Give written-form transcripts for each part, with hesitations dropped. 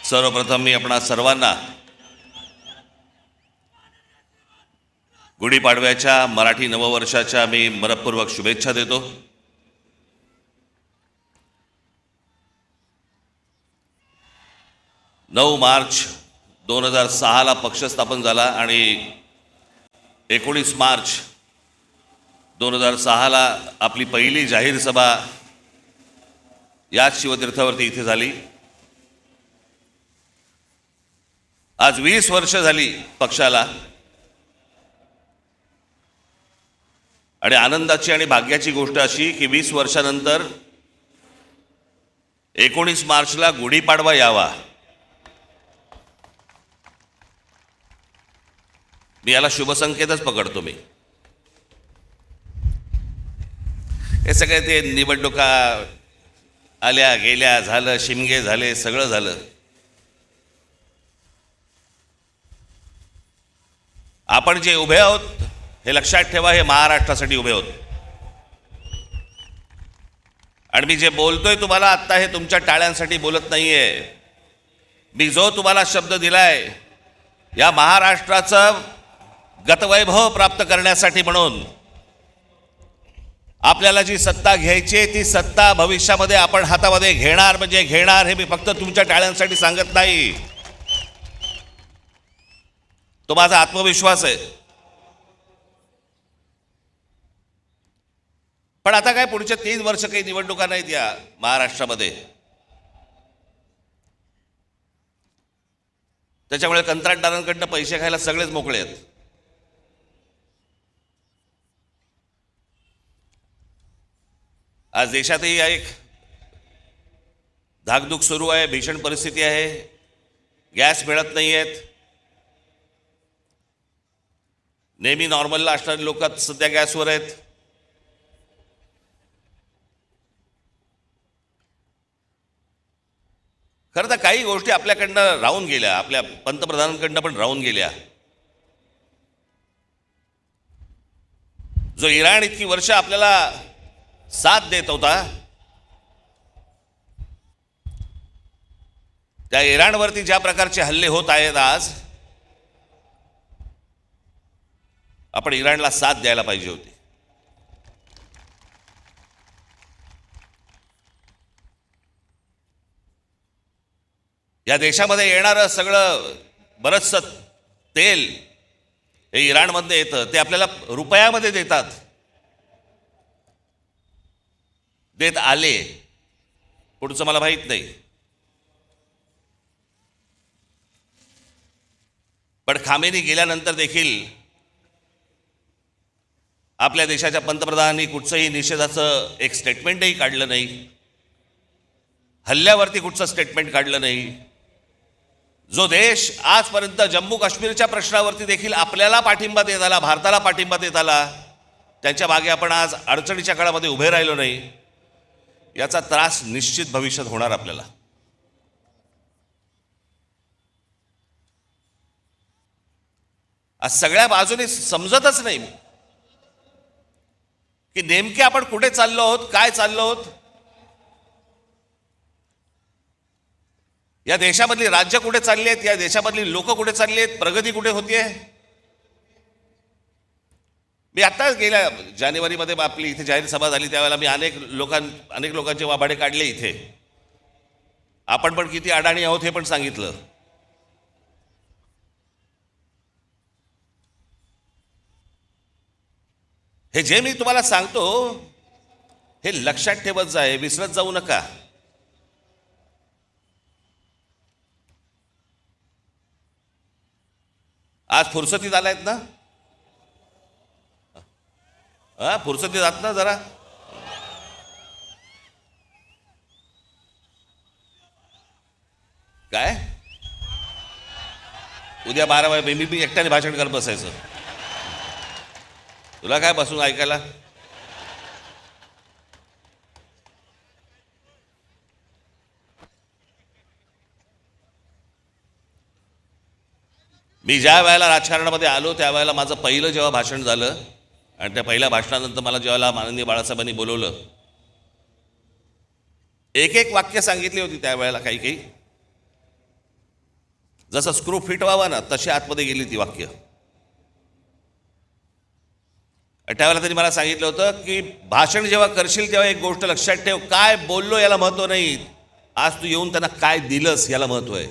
सर्वप्रथम मी आपणा सर्वांना गुढीपाडव्याच्या मराठी नववर्षाच्या मी मनपूर्वक शुभेच्छा देतो। नऊ मार्च 2006 ला पक्ष स्थापन झाला आणि 19 मार्च 2006 ला आपली पहिली जाहीर सभा याच शिवतीर्थावरती इथे झाली। आज 20 वर्ष झाली पक्षाला आणि आनंदाची आणि भाग्याची गोष्ट अशी की 20 वर्षानंतर 19 मार्चला गुढीपाडवा यावा। मी याला शुभसंकेतच पकडतो। मी हे सगळे ते निवडणुका आल्या गेल्या झालं, शिमगे झाले, सगळं झालं। आपण जे उभे आहोत हे लक्षात ठेवा, हे महाराष्ट्रासाठी उभे आहोत। आणि मी जे बोलतोय तुम्हाला आत्ता हे तुमच्या टाळ्यांसाठी बोलत नाहीये। मी जो तुम्हाला शब्द दिलाय या महाराष्ट्राचं गतवैभव प्राप्त करण्यासाठी, म्हणून आपल्याला जी सत्ता घ्यायची ती सत्ता भविष्यामध्ये आपण हातामध्ये घेणार म्हणजे घेणार। हे मी फक्त तुमच्या टाळ्यांसाठी सांगत नाही, तो माझा आत्मविश्वास आहे। पण आता काय पुढचे 3 वर्ष काही निवडणुका नाहीत या महाराष्ट्रामध्ये, त्याच्यामुळे कंत्राटदारांकडनं पैसे खायला सगळेच मोकळे आहेत। आज देशातही एक धाकधूक सुरू आहे, भीषण परिस्थिती आहे, गॅस मिळत नाही आहेत। नेहमी नॉर्मलला असणारी लोक सध्या गॅसवर आहेत। खरं तर काही गोष्टी आपल्याकडनं राहून गेल्या, आपल्या पंतप्रधानांकडनं पण राहून गेल्या। जो इराण इतकी वर्ष आपल्याला साथ देत होता, त्या इराणवरती ज्या प्रकारचे हल्ले होत आहेत आज, आपण इराणला साथ द्यायला पाहिजे होती। या देशामध्ये येणारं सगळं बरचसं तेल हे इराणमधनं येतं, ते आपल्याला रुपयामध्ये देतात, देत आले, पुढचं मला माहीत नाही। पण खामेनी गेल्यानंतर देखील आपल्या देशाच्या पंतप्रधानांनी कुठचंही निषेधाचं एक स्टेटमेंटही काढलं नाही, हल्ल्यावरती कुठचं स्टेटमेंट काढलं नाही। जो देश आजपर्यंत जम्मू काश्मीरच्या प्रश्नावरती देखील आपल्याला पाठिंबा देत आला, भारताला पाठिंबा देत आला, त्यांच्या मागे आपण आज अडचणीच्या काळामध्ये उभे राहिलो नाही, याचा त्रास निश्चित भविष्यात होणार आपल्याला। आज सगळ्या बाजूने समजतच नाही की नेमके आपण कुठे चाललो आहोत, काय चाललो आहोत। या देशामधली राज्य कुठे चालली आहेत, या देशामधली लोक कुठे चालली आहेत, प्रगती कुठे होतीये। मी आत्ताच गेल्या जानेवारीमध्ये आपली इथे जाहीर सभा झाली, त्यावेळेला मी अनेक लोकांचे वाभाडे काढले इथे। आपण पण किती अडाणी आहोत हे पण सांगितलं। हे जे मी तुम्हाला सांगतो हे लक्षात ठेवत जाय, विसरत जाऊ नका। आज फुरसतीत आलायत ना, फुरसतीत आहात ना जरा। काय उद्या 12 वाजे मी एकट्याने भाषण करत बसायचं, तुला काय बसून ऐकायला। मी ज्या वेळेला राजकारणामध्ये आलो त्यावेळेला माझं पहिलं जेव्हा भाषण झालं आणि त्या पहिल्या भाषणानंतर मला जेव्हा माननीय बाळासाहेबांनी बोलवलं, एक एक वाक्य सांगितली होती त्यावेळेला काही जसं स्क्रू फिट व्हावं ना तशी आतमध्ये गेली ती वाक्य. त्यावेळेला त्यांनी मला सांगितलं होतं की भाषण जेव्हा करशील तेव्हा एक गोष्ट लक्षात ठेव, काय बोललो याला महत्व नाही, आज तू येऊन त्यांना काय दिलंस याला महत्व आहे.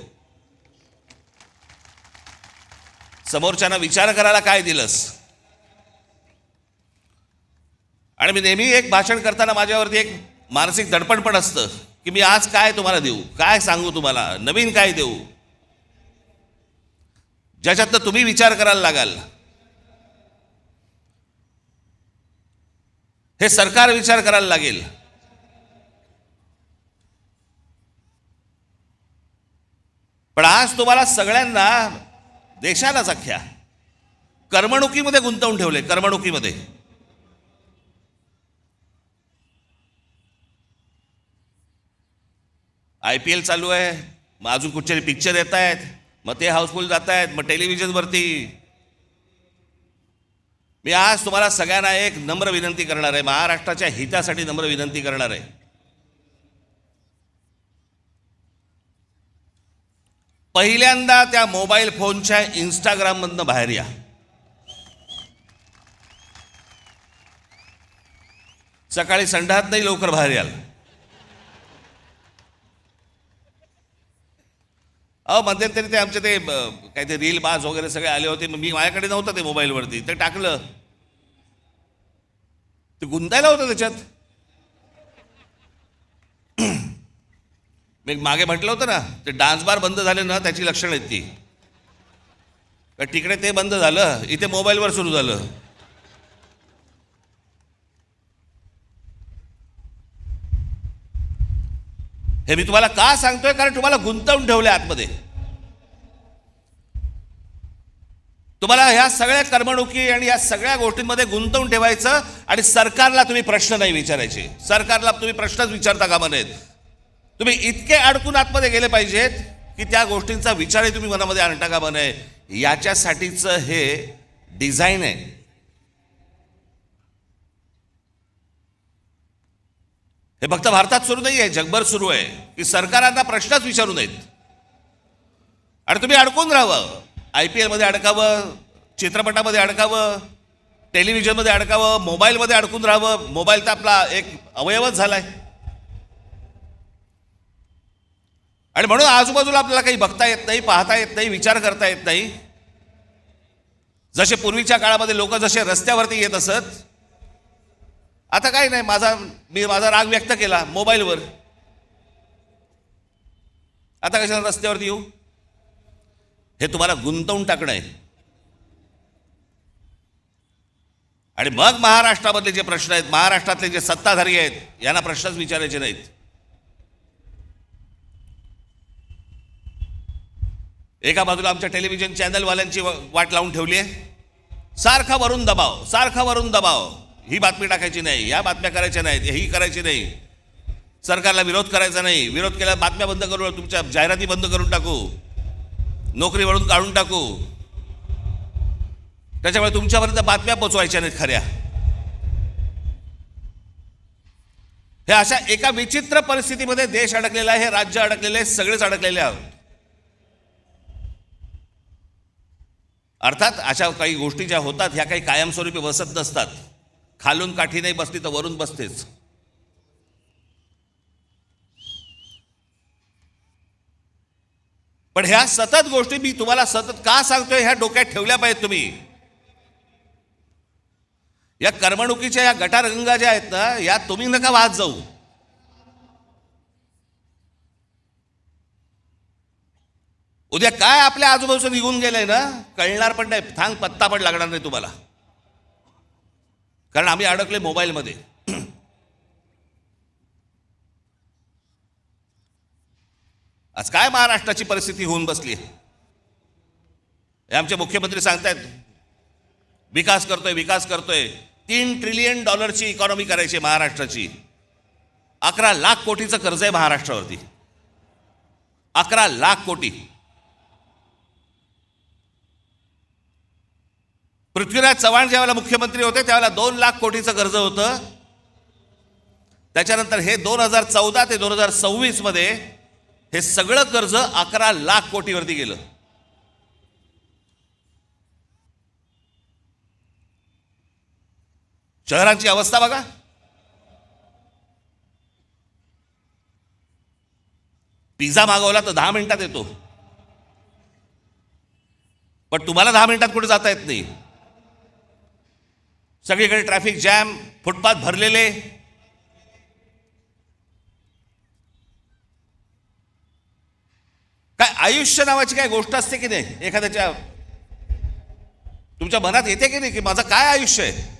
समोरच्यांना विचार करायला काय दिलंस. आणि मी नेहमी एक भाषण करताना माझ्यावरती एक मानसिक दडपण पण असतं की मी आज काय तुम्हाला देऊ, काय सांगू तुम्हाला, नवीन काय देऊ, ज्याच्यातनं तुम्ही विचार करायला लागाल. हे सरकार विचार करायला लागेल. पण आज तुम्हाला सगळ्यांना, देशालाच अख्ख्या करमणुकीमध्ये गुंतवून ठेवले. करमणुकीमध्ये IPL चालू आहे, मग अजून कुठचे पिक्चर येत आहेत, मग ते हाऊसफुल जात आहेत, मग टेलिव्हिजनवरती. मी आज तुम्हाला सगळ्यांना एक नम्र विनंती करणार आहे, महाराष्ट्राच्या हितासाठी नम्र विनंती करणार आहे. पहिल्यांदा त्या मोबाईल फोनच्या इंस्टाग्राममधनं बाहेर या. सकाळी संडास नाही, लवकर बाहेर याल. मध्यंतरी ते आमचे ते काय ते रील बाज वगैरे सगळे आले होते, मी माझ्याकडे नव्हतं ते मोबाईलवरती, ते टाकलं, ते गुंतायला होतं त्याच्यात. मी मागे म्हटलं होतं ना, ते डान्स बार बंद झाले ना त्याची लक्षणं आहेत ती. तिकडे ते बंद झालं, इथे मोबाईलवर सुरू झालं. हे मी तुम्हाला का सांगतोय, कारण तुम्हाला गुंतवून ठेवले आतमध्ये. तुम्हाला ह्या सगळ्या करमणुकी आणि या सगळ्या गोष्टींमध्ये गुंतवून ठेवायचं. आणि सरकारला तुम्ही प्रश्न नाही विचारायचे, सरकारला तुम्ही प्रश्नच विचारता कामा नयेत. तुम्ही इतके अडकून आतमध्ये गेले पाहिजेत की त्या गोष्टींचा विचारही तुम्ही मनामध्ये आणता कामा नये. याच्यासाठीचं हे डिझाईन आहे. हे फक्त भारतात सुरू नाही आहे, जगभर सुरू आहे की सरकारांना प्रश्नच विचारू नयेत आणि तुम्ही अडकून राहावं. IPL मध्ये अडकावं, चित्रपटामध्ये अडकावं, टेलिव्हिजनमध्ये अडकावं, मोबाईलमध्ये अडकून राहावं. मोबाईल तर आपला एक अवयवच झालाय. आणि म्हणून आजूबाजूला आपल्याला काही बघता येत नाही, पाहता येत नाही, विचार करता येत नाही. जसे पूर्वीच्या काळामध्ये लोक जसे रस्त्यावरती येत असत, आता काही नाही, मी माझा राग व्यक्त केला मोबाईलवर, आता कशाला रस्त्यावरती येऊ. हे तुम्हाला गुंतवून टाकणं आहे. आणि मग महाराष्ट्रामधले जे प्रश्न आहेत, महाराष्ट्रातले जे सत्ताधारी आहेत, यांना प्रश्नच विचारायचे नाहीत. एका बाजूला आमच्या टेलिव्हिजन चॅनलवाल्यांची वाट लावून ठेवली आहे. सारखा वरून दबाव, सारखा वरून दबाव. ही बातमी टाकायची नाही, या बातम्या करायच्या नाहीत, ही करायची नाही, सरकारला विरोध करायचा नाही, विरोध केला बातम्या बंद करू, तुमच्या जाहिराती बंद करून टाकू, नोकरीवरून काढून टाकू. त्याच्यामुळे तुमच्यापर्यंत बातम्या पोचवायच्या नाहीत खऱ्या. हे अशा एका विचित्र परिस्थितीमध्ये देश अडकलेला आहे, हे राज्य अडकलेले आहे, सगळेच अडकलेले आहोत. अर्थात अशा काही गोष्टी ज्या होतात ह्या काही कायमस्वरूपी बसत नसतात. खालून काठी नाही बसली तर वरून बसतेच. पण ह्या सतत गोष्टी मी तुम्हाला सतत का सांगतोय, ह्या डोक्यात ठेवल्या पाहिजेत तुम्ही. या करमणुकीच्या या गटारगंगा ज्या आहेत ना, या तुम्ही नका वाहत जाऊ. उद्या काय आपल्या आजूबाजूला निघून गेलंय ना कळणार पण नाही, थांग पत्ता पण लागणार नाही तुम्हाला. कारण आम्ही अडकले मोबाईलमध्ये. आज काय महाराष्ट्राची परिस्थिती होऊन बसली आहे. हे आमचे मुख्यमंत्री सांगतायत विकास करतोय, विकास करतोय. $3 ट्रिलियन इकॉनॉमी करायची महाराष्ट्राची. 11 लाख कोटीचं कर्ज आहे महाराष्ट्रावरती. 11 लाख कोटी. पृथ्वीराज चव्हाण ज्यावेळेला मुख्यमंत्री होते त्यावेळेला 2 लाख कोटीचं कर्ज होतं. त्याच्यानंतर हे 2014 ते 2026 मध्ये हे सगळं कर्ज 11 लाख कोटीवरती गेलं. शहरांची अवस्था बघा. पिझ्झा मागवला तर 10 मिनिटात येतो, पण तुम्हाला 10 मिनिटात कुठे जाता येत नाही. सगळीकडे ट्रॅफिक जॅम, फुटपाथ भरलेले. काय आयुष्य नावाची काय गोष्ट असते की नाही? एखाद्याच्या तुमच्या मनात येते की नाही की माझं काय आयुष्य आहे?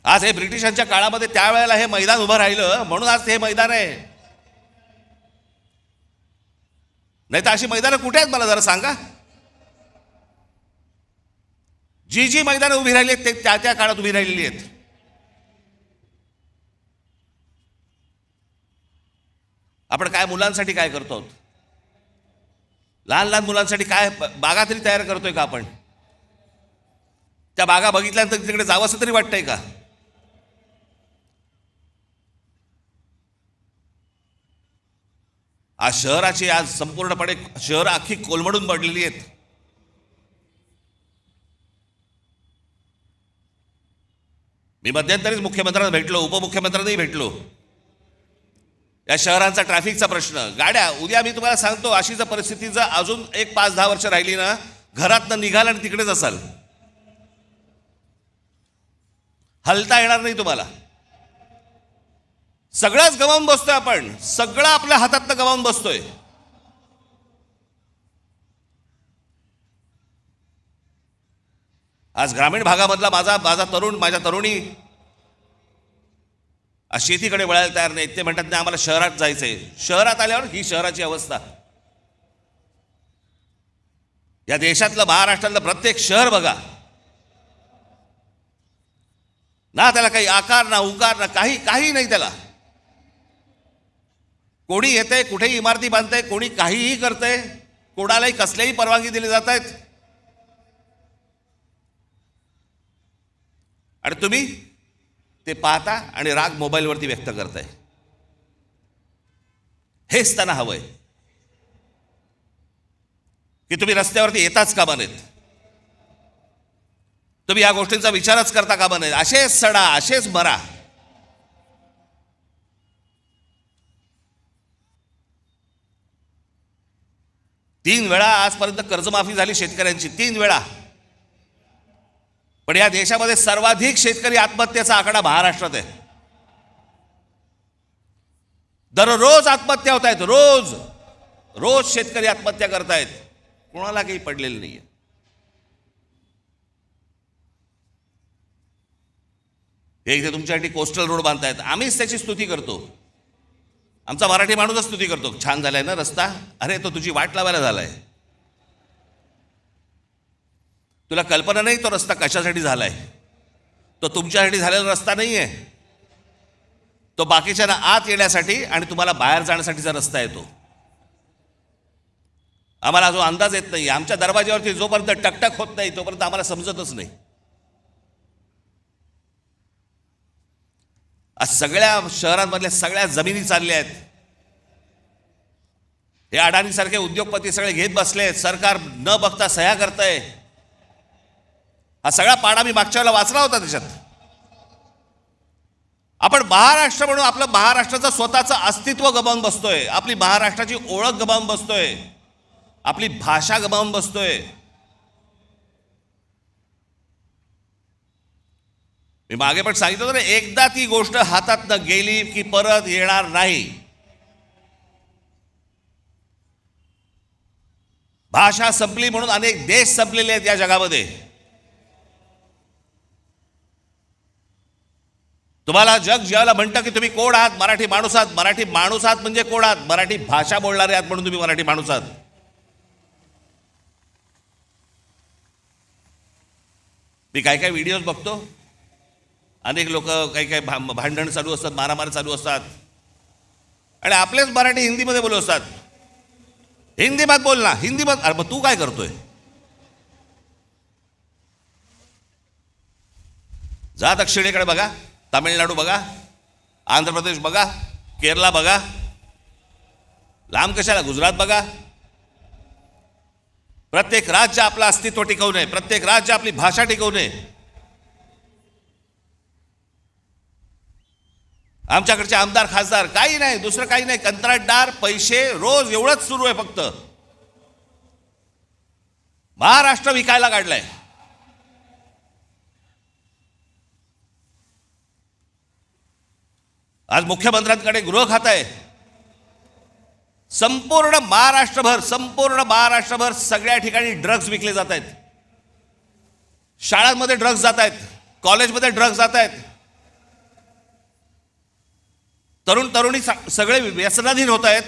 आज हे ब्रिटिशांच्या काळामध्ये त्यावेळेला हे मैदान उभं राहिलं म्हणून आज हे मैदान आहे. नाही तर अशी मैदानं कुठे आहेत मला जरा सांगा. जी जी मैदानं उभी राहिली आहेत ते त्या त्या काळात उभी राहिलेली आहेत. आपण काय मुलांसाठी काय करतो आहोत? लहान लहान मुलांसाठी काय बागा तरी तयार करतोय का आपण? त्या बागा बघितल्यानंतर तिकडे जावंसं तरी वाटतंय का? आज शहराची आज संपूर्णपणे शहर अख्खी कोलमडून पडलेली आहेत. मी मध्यंतरीच मुख्यमंत्र्यांना भेटलो, उपमुख्यमंत्र्यांनाही भेटलो. या शहरांचा ट्रॅफिकचा प्रश्न, गाड्या, उद्या मी तुम्हाला सांगतो अशी जर परिस्थिती जर अजून एक 5-10 वर्ष राहिली ना, घरातनं निघाल आणि तिकडेच असाल, हलता येणार नाही तुम्हाला. सगळंच गमावून बसतोय आपण, सगळं आपल्या हातातनं गमावून बसतोय. आज ग्रामीण भागामधला माझा तरुण, माझ्या तरुणी शेतीकडे वळायला तयार नाहीत. ते म्हणतात नाही आम्हाला शहरात जायचंय. शहरात आल्यावर ही शहराची अवस्था. या देशातलं, महाराष्ट्रातलं प्रत्येक शहर बघा ना, त्याला काही आकार ना उकार ना काही नाही त्याला. कोणी येतंय, कुठेही इमारती बांधतंय, कोणी काहीही करतंय, कोणालाही कसल्याही परवानगी दिली जात आहेत. आणि तुम्ही ते पाहता आणि राग मोबाईलवरती व्यक्त करताय. हेच त्यांना हवंय की तुम्ही रस्त्यावरती येताच कामा नयेत, तुम्ही या गोष्टींचा विचारच करता कामा नयेत. असेच सडा, असेच मरा. तीन वेळा आजपर्यंत कर्जमाफी झाली शेतकऱ्यांची, 3 वेळा. पण या देशामध्ये सर्वाधिक शेतकरी आत्महत्येचा आकडा महाराष्ट्रात आहे. दररोज आत्महत्या होत आहेत, रोज शेतकरी आत्महत्या करतायत. कोणाला काही पडलेलं नाहीये. हे इथे तुमच्यासाठी कोस्टल रोड बांधतायत, आम्हीच त्याची स्तुती करतो. आमचा मराठी माणूसच स्तुती करतो, छान झालाय ना रस्ता. अरे तो तुझी वाट लावायला झालाय. तुला कल्पना नाही तो रस्ता कशासाठी झालाय. तो तुमच्यासाठी झालेला रस्ता नाहीये. तो बाकीच्यांना आत येण्यासाठी आणि तुम्हाला बाहेर जाण्यासाठीचा रस्ता आहे. तो आम्हाला जो अंदाज येत नाही, आमच्या दरवाज्यावरती जोपर्यंत टकटक होत नाही तोपर्यंत आम्हाला समजतच नाही. आज सगळ्या शहरांमधल्या सगळ्या जमिनी चालल्या आहेत. हे अडाणीसारखे उद्योगपती सगळे घेत बसले आहेत. सरकार न बघता सह्या करतंय. हा सगळा पाडा मी मागच्या वेळेला वाचला होता. त्याच्यात आपण महाराष्ट्र म्हणून आपलं महाराष्ट्राचं स्वतःचं अस्तित्व गमावून बसतोय. आपली महाराष्ट्राची ओळख गमावून बसतोय. आपली भाषा गमावून बसतोय. मी मागे पण सांगितलं होतं ना, एकदा ती गोष्ट हातातनं गेली की परत येणार नाही. भाषा संपली म्हणून अनेक देश संपलेले आहेत या जगामध्ये. तुम्हाला जग ज्याला म्हणतं की तुम्ही कोण आहात, मराठी माणूस आहात. मराठी माणूस आहात म्हणजे कोण आहात? मराठी भाषा बोलणारे आहात म्हणून तुम्ही मराठी माणूस आहात. मी काय काय व्हिडिओज बघतो, अनेक लोक काही भांडण चालू असतात, मारामारी चालू असतात आणि आपलेच मराठी हिंदीमध्ये बोलत असतात. हिंदी मत बोल ना, हिंदी मत. अरे मग तू काय करतोय? जा दक्षिणेकडे बघा, तामिळनाडू बघा, आंध्र प्रदेश बघा, केरला बघा, लांब कशाला गुजरात बघा. प्रत्येक राज्य आपलं अस्तित्व टिकवणे, प्रत्येक राज्य आपली भाषा टिकवणे. आमच्याकडचे आमदार खासदार काही नाही, दुसरं काही नाही, कंत्राटदार, पैसे, रोज एवढंच सुरू आहे फक्त. महाराष्ट्र विकायला काढलाय. आज मुख्यमंत्र्यांकडे गृह खातं आहे. संपूर्ण महाराष्ट्रभर सगळ्या ठिकाणी ड्रग्ज विकले जात आहेत. शाळांमध्ये ड्रग्ज जात आहेत, कॉलेजमध्ये ड्रग्ज जात आहेत. तरुण तरुणी सगळे व्यसनाधीन होत आहेत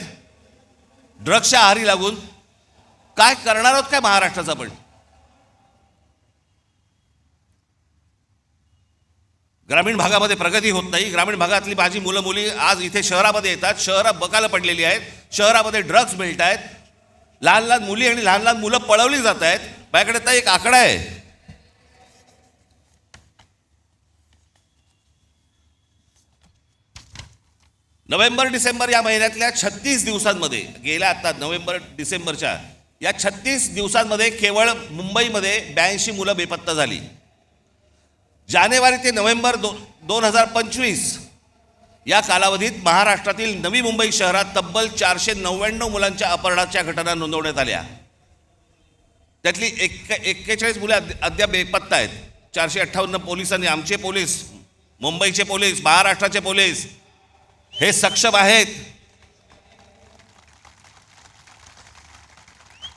ड्रग्सच्या आहारी लागून. काय करणार आहोत काय महाराष्ट्राचा? पण ग्रामीण भागामध्ये प्रगती होत नाही. ग्रामीण भागातली माझी मुलं मुली आज इथे शहरामध्ये येतात, शहरात बकाला पडलेली आहेत, शहरामध्ये ड्रग्ज मिळत आहेत, लहान लहान मुली आणि लहान लहान मुलं पळवली जात आहेत. माझ्याकडे तर एक आकडा आहे, नोव्हेंबर डिसेंबर या महिन्यातल्या 36 दिवसांमध्ये, गेल्या आता नोव्हेंबर डिसेंबरच्या या 36 दिवसांमध्ये केवळ मुंबईमध्ये 82 मुलं बेपत्ता झाली. जानेवारी ते नोव्हेंबर 2025 या कालावधीत महाराष्ट्रातील नवी मुंबई शहरात तब्बल 499 मुलांच्या अपहरणाच्या घटना नोंदवण्यात आल्या. त्यातली 41 मुले अद्याप बेपत्ता आहेत. 458 पोलिसांनी, आमचे पोलीस, मुंबईचे पोलीस, महाराष्ट्राचे पोलीस हे सक्षम आहेत.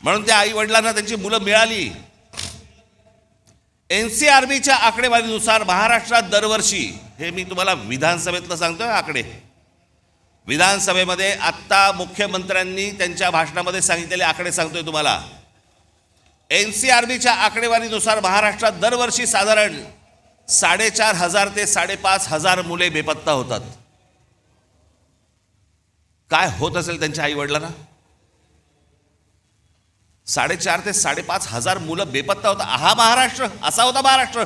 म्हणून त्या आई वडिलांना त्यांची मुलं मिळाली. NCRBच्या आकडेवारीनुसार महाराष्ट्रात दरवर्षी, हे मी तुम्हाला विधानसभेतलं सांगतोय आकडे, विधानसभेमध्ये आत्ता मुख्यमंत्र्यांनी त्यांच्या भाषणामध्ये सांगितलेले आकडे सांगतोय तुम्हाला. NCRBच्या आकडेवारीनुसार महाराष्ट्रात दरवर्षी साधारण 4,500 ते 5,500 मुले बेपत्ता होतात. काय होत असेल त्यांच्या आई वडिलांना? 4,500 ते 5,500 मुलं बेपत्ता होता. हा महाराष्ट्र, असा होता महाराष्ट्र.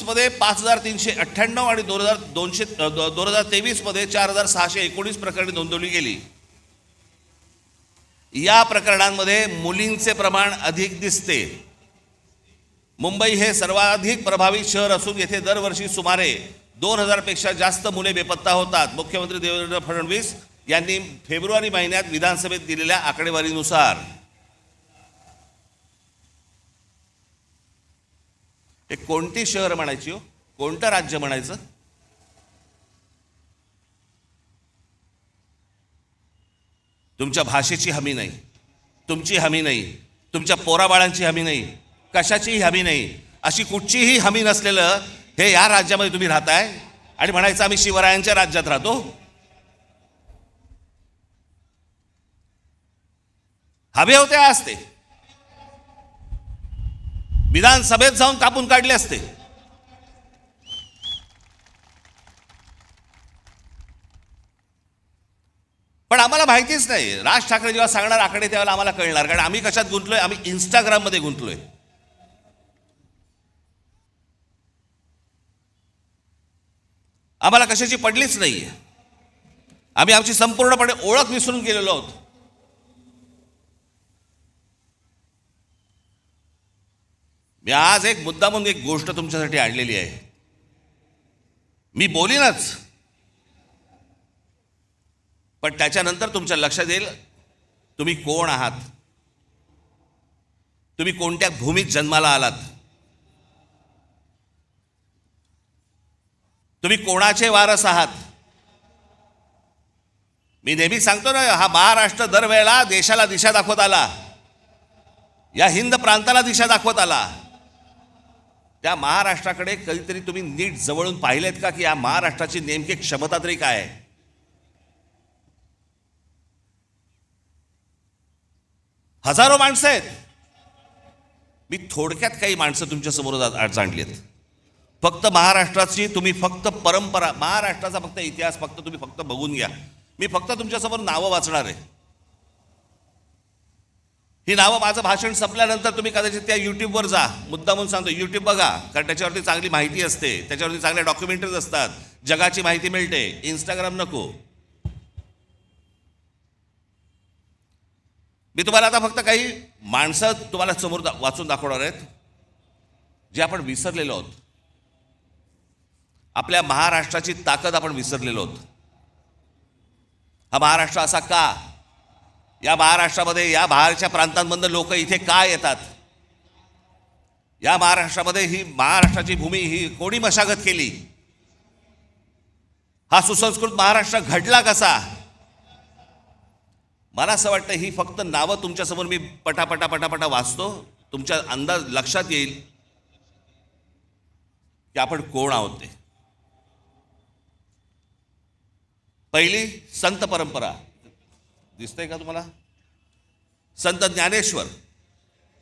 मध्ये 5,398 आणि 2023 मध्ये 4,619 प्रकरणे नोंदवली गेली. या प्रकरणांमध्ये मुलींचे प्रमाण अधिक दिसते. मुंबई हे सर्वाधिक प्रभावित शहर असून येथे दरवर्षी सुमारे 2,000 पेक्षा जास्त मुले बेपत्ता होतात. मुख्यमंत्री देवेंद्र फडणवीस यांनी फेब्रुवारी महिन्यात विधानसभेत दिलेल्या आकडेवारीनुसार. हे कोणती शहर म्हणायची हो, कोणतं राज्य म्हणायचं? तुमच्या भाषेची हमी नाही, तुमची हमी नाही, तुमच्या पोराबाळांची हमी नाही, कशाचीही हमी नाही. अशी कुठचीही हमी नसलेलं हे या राज्यामध्ये तुम्ही राहताय आणि म्हणायचं आम्ही शिवरायांच्या राज्यात राहतो. हवे होते असते, विधानसभेत जाऊन कापून काढले असते. पण आम्हाला माहितीच नाही. राज ठाकरे जेव्हा सांगणार आकडे त्यावेळेला आम्हाला कळणार, कारण आम्ही कशात गुंतलोय? आम्ही इंस्टाग्राममध्ये गुंतलोय. आम्हाला कशाची पडलीच नाहीये. आम्ही आमची संपूर्णपणे ओळख विसरून गेलेलो आहोत. मी आज एक मुद्दामून एक गोष्ट तुमच्यासाठी आणलेली आहे. मी बोलीनच, पण त्याच्यानंतर तुमच्या लक्षात येईल तुम्ही कोण आहात, तुम्ही कोणत्या भूमीत जन्माला आलात, तुम्ही कोणाचे वारस आहात. मी नेहमी सांगतो ना, हा महाराष्ट्र दरवेळेला देशाला दिशा दाखवत आला, या हिंद प्रांताला दिशा दाखवत आला. त्या महाराष्ट्राकडे कधीतरी तुम्ही नीट जवळून पाहिलेत का, की या महाराष्ट्राची नेमकी क्षमता तरी काय आहे? हजारो माणसं आहेत. मी थोडक्यात काही माणसं तुमच्या समोर आज आणलीत. फक्त महाराष्ट्राची तुम्ही फक्त परंपरा, महाराष्ट्राचा फक्त इतिहास फक्त तुम्ही फक्त बघून घ्या. मी फक्त तुमच्यासमोर नावं वाचणार आहे. ही नावं माझं भाषण संपल्यानंतर तुम्ही कदाचित त्या यूट्यूबवर जा. मुद्दामून सांगतो, यूट्यूब बघा, कारण त्याच्यावरती चांगली माहिती असते, त्याच्यावरती चांगल्या डॉक्युमेंटरीज असतात, जगाची माहिती मिळते. इंस्टाग्राम नको. मी तुम्हाला आता फक्त काही माणसं तुम्हाला समोर वाचून दाखवणार आहेत जे आपण विसरलेलो आहोत. आपल्या महाराष्ट्राची ताकद आपण विसरलेलो आहोत. हा महाराष्ट्र असा का? या महाराष्ट्रामध्ये या बाहेरच्या प्रांतांमधून लोक इथे का येतात? या महाराष्ट्रामध्ये ही महाराष्ट्राची भूमी ही कोणी मशागत केली? हा सुसंस्कृत महाराष्ट्र घडला कसा? मला असं वाटतं ही फक्त नावं तुमच्यासमोर मी पटापटा वाचतो, तुमच्या अंदाज लक्षात येईल की आपण कोण आहोत ते. पहिली संत परंपरा दिसतंय का तुम्हाला? संत ज्ञानेश्वर,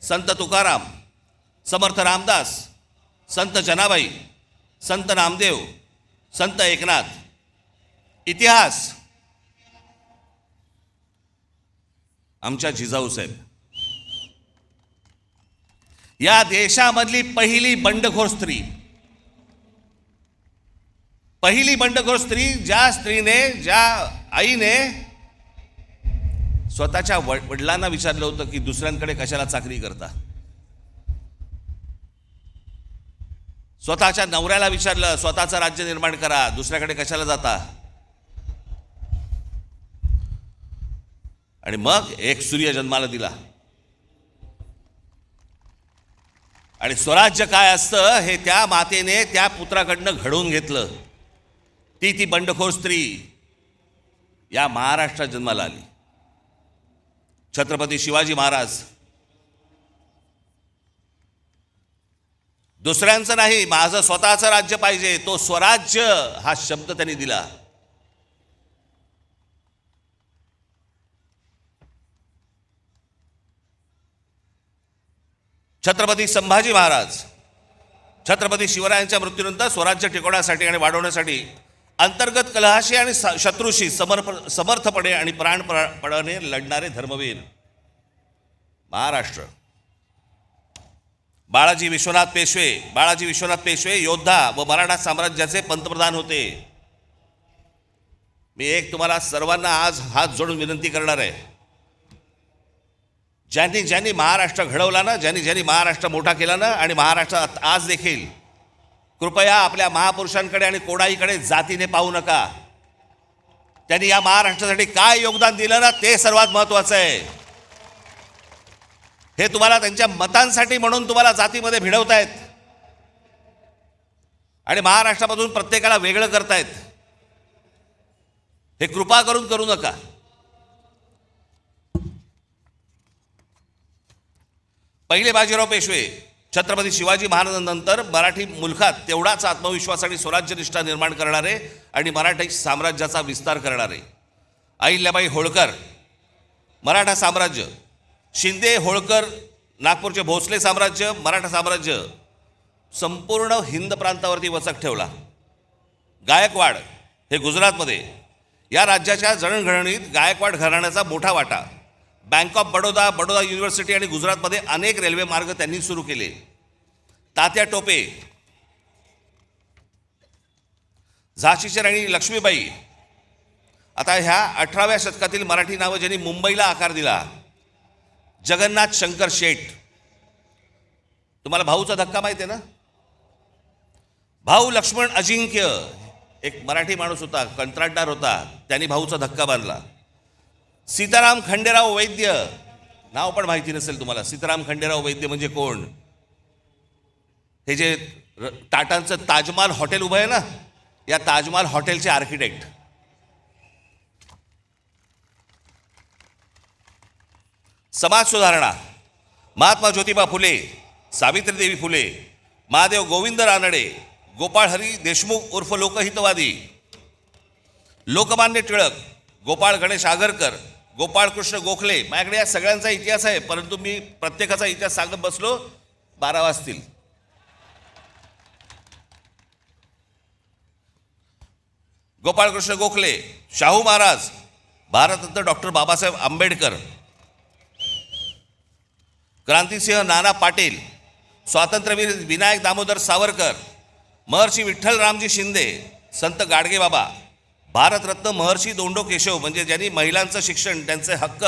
संत तुकाराम, समर्थ रामदास, संत जनाबाई, संत नामदेव, संत एकनाथ. इतिहास आमच्या जिजाऊसाहेब. या देशामधली पहिली बंडखोर स्त्री, पहिली बंडखोर स्त्री, ज्या स्त्रीने, ज्या आईने स्वतःच्या वडिलांना विचारलं होतं की दुसऱ्यांकडे कशाला चाकरी करता. स्वतःच्या नवऱ्याला विचारलं स्वतःचं राज्य निर्माण करा, दुसऱ्याकडे कशाला जाता. आणि मग एक सूर्य जन्माला दिला. आणि स्वराज्य काय असतं हे त्या मातेने त्या पुत्राकडनं घडवून घेतलं. ती बंडखोर स्त्री या महाराष्ट्रात जन्माला आली. छत्रपती शिवाजी महाराज. दुसऱ्यांचं नाही, माझं स्वतःचं राज्य पाहिजे, तो स्वराज्य हा शब्द त्यांनी दिला. छत्रपती संभाजी महाराज. छत्रपती शिवरायांच्या मृत्यूनंतर स्वराज्य टिकवण्यासाठी आणि वाढवण्यासाठी अंतर्गत कलहाशी आणि शत्रूशी समर्थपणे आणि प्राणपणाने लढणारे धर्मवीर. महाराष्ट्र. बाळाजी विश्वनाथ पेशवे योद्धा व मराठा साम्राज्याचे पंतप्रधान होते. मी एक तुम्हाला सर्वांना आज हात जोडून विनंती करणार आहे, ज्यांनी महाराष्ट्र घडवला ना, ज्यांनी महाराष्ट्र मोठा केला ना, आणि महाराष्ट्रात आज देखील, कृपया आपल्या महापुरुषांकडे आणि कोणाहीकडे जातीने पाहू नका. त्यांनी या महाराष्ट्रासाठी काय योगदान दिलं ना, ते सर्वात महत्त्वाचं आहे. हे तुम्हाला त्यांच्या मतांसाठी म्हणून तुम्हाला जातीमध्ये भिडवतायत आणि महाराष्ट्रामधून प्रत्येकाला वेगळं करतायत. हे कृपा करून करू नका. पहिले बाजीराव पेशवे छत्रपती शिवाजी महाराजांनंतर मराठी मुलखात तेवढाच आत्मविश्वास आणि स्वराज्यनिष्ठा निर्माण करणारे आणि मराठी साम्राज्याचा विस्तार करणारे. अहिल्याबाई होळकर मराठा साम्राज्य, शिंदे होळकर नागपूरचे भोसले साम्राज्य, मराठा साम्राज्य संपूर्ण हिंद प्रांतावरती वचक ठेवला. गायकवाड हे गुजरातमध्ये, या राज्याच्या जडणघडणीत गायकवाड घराण्याचा मोठा वाटा. Bank of Baroda, Baroda university आणि गुजरातमध्ये अनेक रेल्वे मार्ग त्यांनी सुरू केले. तात्या टोपे, झाशीची राणी लक्ष्मीबाई. आता ह्या 18व्या शतकातील मराठी नावं ज्यांनी मुंबईला आकार दिला. जगन्नाथ शंकर शेठ. तुम्हाला भाऊचा धक्का माहिती आहे ना? भाऊ लक्ष्मण अजिंक्य एक मराठी माणूस होता, कंत्राटदार होता, त्यांनी भाऊचा धक्का बांधला. सीताराम खंडेराव वैद्य, नाव पण माहिती नसेल तुम्हाला. सीताराम खंडेराव वैद्य म्हणजे कोण? हे जे टाटांचं ताजमहाल हॉटेल उभं आहे ना, या ताजमहाल हॉटेलचे आर्किटेक्ट. समाज सुधारणा महात्मा ज्योतिबा फुले, सावित्रीदेवी फुले, महादेव गोविंद रानडे, गोपाळ हरी देशमुख उर्फ लोकहितवादी, लोकमान्य टिळक, गोपाळ गणेश आगरकर, गोपाळ कृष्ण गोखले. माझ्याकडे या सगळ्यांचा इतिहास आहे, परंतु मी प्रत्येकाचा इतिहास सांगत बसलो 12 वाजतील. गोपाळ कृष्ण गोखले, शाहू महाराज, भारतरत्न डॉक्टर बाबासाहेब आंबेडकर, क्रांतिसिंह नाना पाटील, स्वातंत्र्यवीर विनायक दामोदर सावरकर, महर्षी विठ्ठल रामजी शिंदे, संत गाडगेबाबा, भारतरत्न महर्षी दोंडो केशव म्हणजे ज्यांनी महिलांचं शिक्षण, त्यांचे हक्क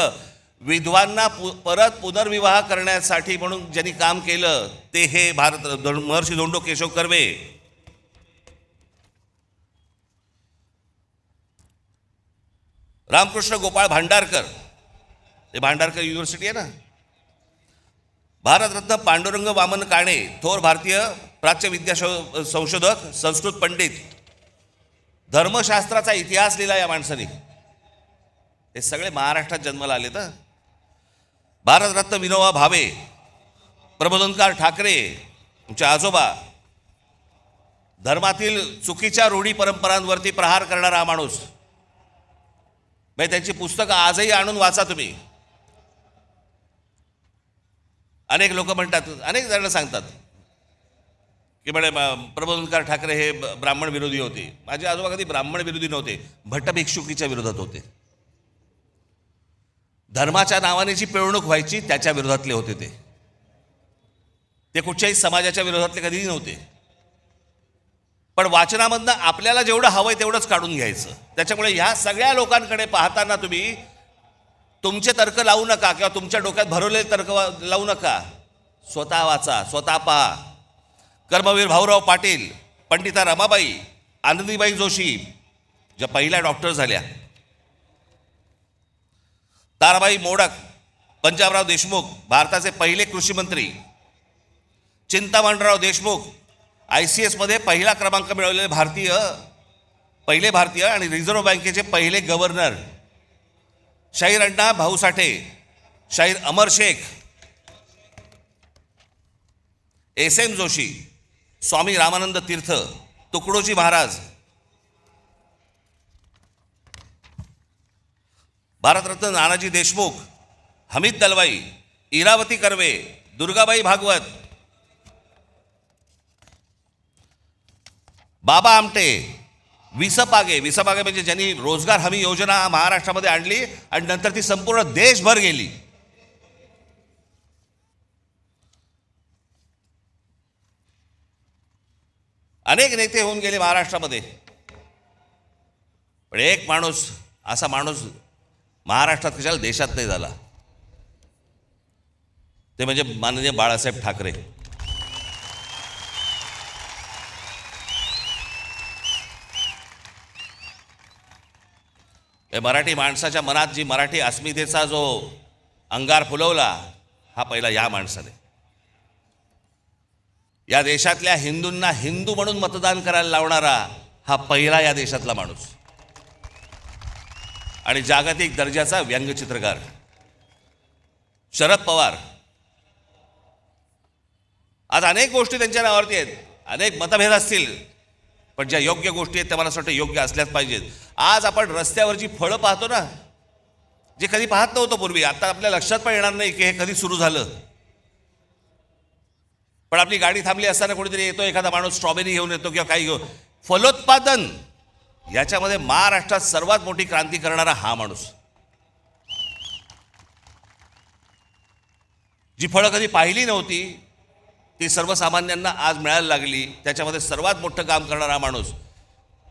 विधवांना परत पुनर्विवाह करण्यासाठी म्हणून ज्यांनी काम केलं ते हे महर्षी धोंडो केशव कर्वे. रामकृष्ण गोपाळ भांडारकर, हे भांडारकर युनिव्हर्सिटी आहे ना. भारतरत्न पांडुरंग वामन काणे, थोर भारतीय प्राच्य विद्या संशोधक, संस्कृत पंडित, धर्मशास्त्राचा इतिहास लिहिला या माणसाने. हे सगळे महाराष्ट्रात जन्माला आले. तर भारतरत्न विनोबा भावे, प्रबोधनकार ठाकरे, तुमचे आजोबा, धर्मातील चुकीच्या रूढी परंपरांवरती प्रहार करणारा हा माणूस. म्हणजे त्यांची पुस्तकं आजही आणून वाचा तुम्ही. अनेक लोक म्हणतात, अनेक जण सांगतात की म्हणे प्रबोधनकार ठाकरे हे ब्राह्मण विरोधी होते. माझे आजोबा कधी ब्राह्मण विरोधी नव्हते, भट्ट भिक्षुकीच्या विरोधात होते. धर्माच्या नावाने जी पिळवणूक व्हायची त्याच्या विरोधातले होते ते कुठच्याही समाजाच्या विरोधातले कधीही नव्हते. पण वाचनामधनं आपल्याला जेवढं हवंय तेवढंच काढून घ्यायचं. त्याच्यामुळे ह्या सगळ्या लोकांकडे पाहताना तुम्ही तुमचे तर्क लावू नका किंवा तुमच्या डोक्यात भरवलेले तर्क लावू नका. स्वतः वाचा, स्वतः पहा. कर्मवीर भाऊराव पाटील, पंडिता रमाबाई, आनंदीबाई जोशी ज्या पहिल्या डॉक्टर झाल्या, ताराबाई मोडक, पंजाबराव देशमुख भारताचे पहिले कृषी मंत्री, चिंतामणराव देशमुख ICS मध्ये पहिला क्रमांक मिळवलेले पहिले भारतीय आणि रिझर्व्ह बँकेचे पहिले गव्हर्नर, शाहीर अण्णा भाऊसाठे, शाहीर अमर शेख, SM जोशी, स्वामी रामानंद तीर्थ, तुकडोजी महाराज, भारतरत्न नानाजी देशमुख, हमीद दलवाई, इरावती कर्वे, दुर्गाबाई भागवत, बाबा आमटे, विसपागे म्हणजे ज्यांनी रोजगार हमी योजना महाराष्ट्रामध्ये आणली आणि नंतर ती संपूर्ण देशभर गेली. अनेक नेते होऊन गेले महाराष्ट्रामध्ये, पण एक माणूस, असा माणूस महाराष्ट्रात कशाला देशात नाही झाला, ते म्हणजे माननीय बाळासाहेब ठाकरे. मराठी माणसाच्या मनात जी मराठी अस्मितेचा जो अंगार फुलवला हा पहिला या माणसाने. या देशातल्या हिंदूंना हिंदू म्हणून मतदान करायला लावणारा हा पहिला या देशातला माणूस. आणि जागतिक दर्जाचा व्यंगचित्रकार शरद पवार. आज अनेक गोष्टी त्यांच्या नावावरती आहेत, अनेक मतभेद असतील, पण ज्या योग्य गोष्टी आहेत त्या मला असं वाटतं योग्य असल्याच पाहिजेत. आज आपण रस्त्यावरची फळं पाहतो ना, जे कधी पाहत नव्हतं पूर्वी, आता आपल्या लक्षात पण येणार नाही की हे कधी सुरू झालं. पण आपली गाडी थांबली असताना कोणीतरी येतो, एखादा माणूस स्ट्रॉबेरी घेऊन येतो किंवा काही घेऊन. फलोत्पादन याच्यामध्ये महाराष्ट्रात सर्वात मोठी क्रांती करणारा हा माणूस. जी फळं कधी पाहिली नव्हती ती सर्वसामान्यांना आज मिळायला लागली, त्याच्यामध्ये सर्वात मोठं काम करणारा माणूस.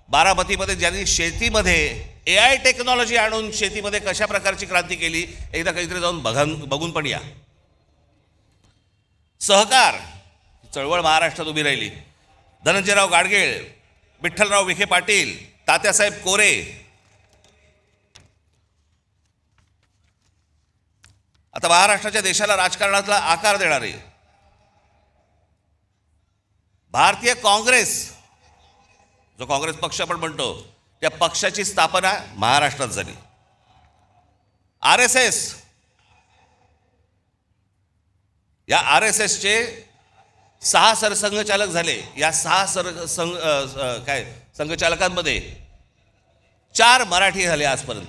बारामतीमध्ये ज्यांनी शेतीमध्ये AI टेक्नॉलॉजी आणून शेतीमध्ये कशा प्रकारची क्रांती केली, एकदा काहीतरी जाऊन बघून पण या. सहकार चळवळ महाराष्ट्रात उभी राहिली. धनंजयराव गाडगीळ, विठ्ठलराव विखे पाटील, तात्यासाहेब कोरे. आता महाराष्ट्राच्या देशाला राजकारणातला आकार देणारे भारतीय काँग्रेस, जो काँग्रेस पक्ष आपण म्हणतो, त्या पक्षाची स्थापना महाराष्ट्रात झाली. RSS, या RSSचे 6 सरसंघचालक झाले. या 6 संघचालकांमध्ये 4 मराठी झाले आजपर्यंत,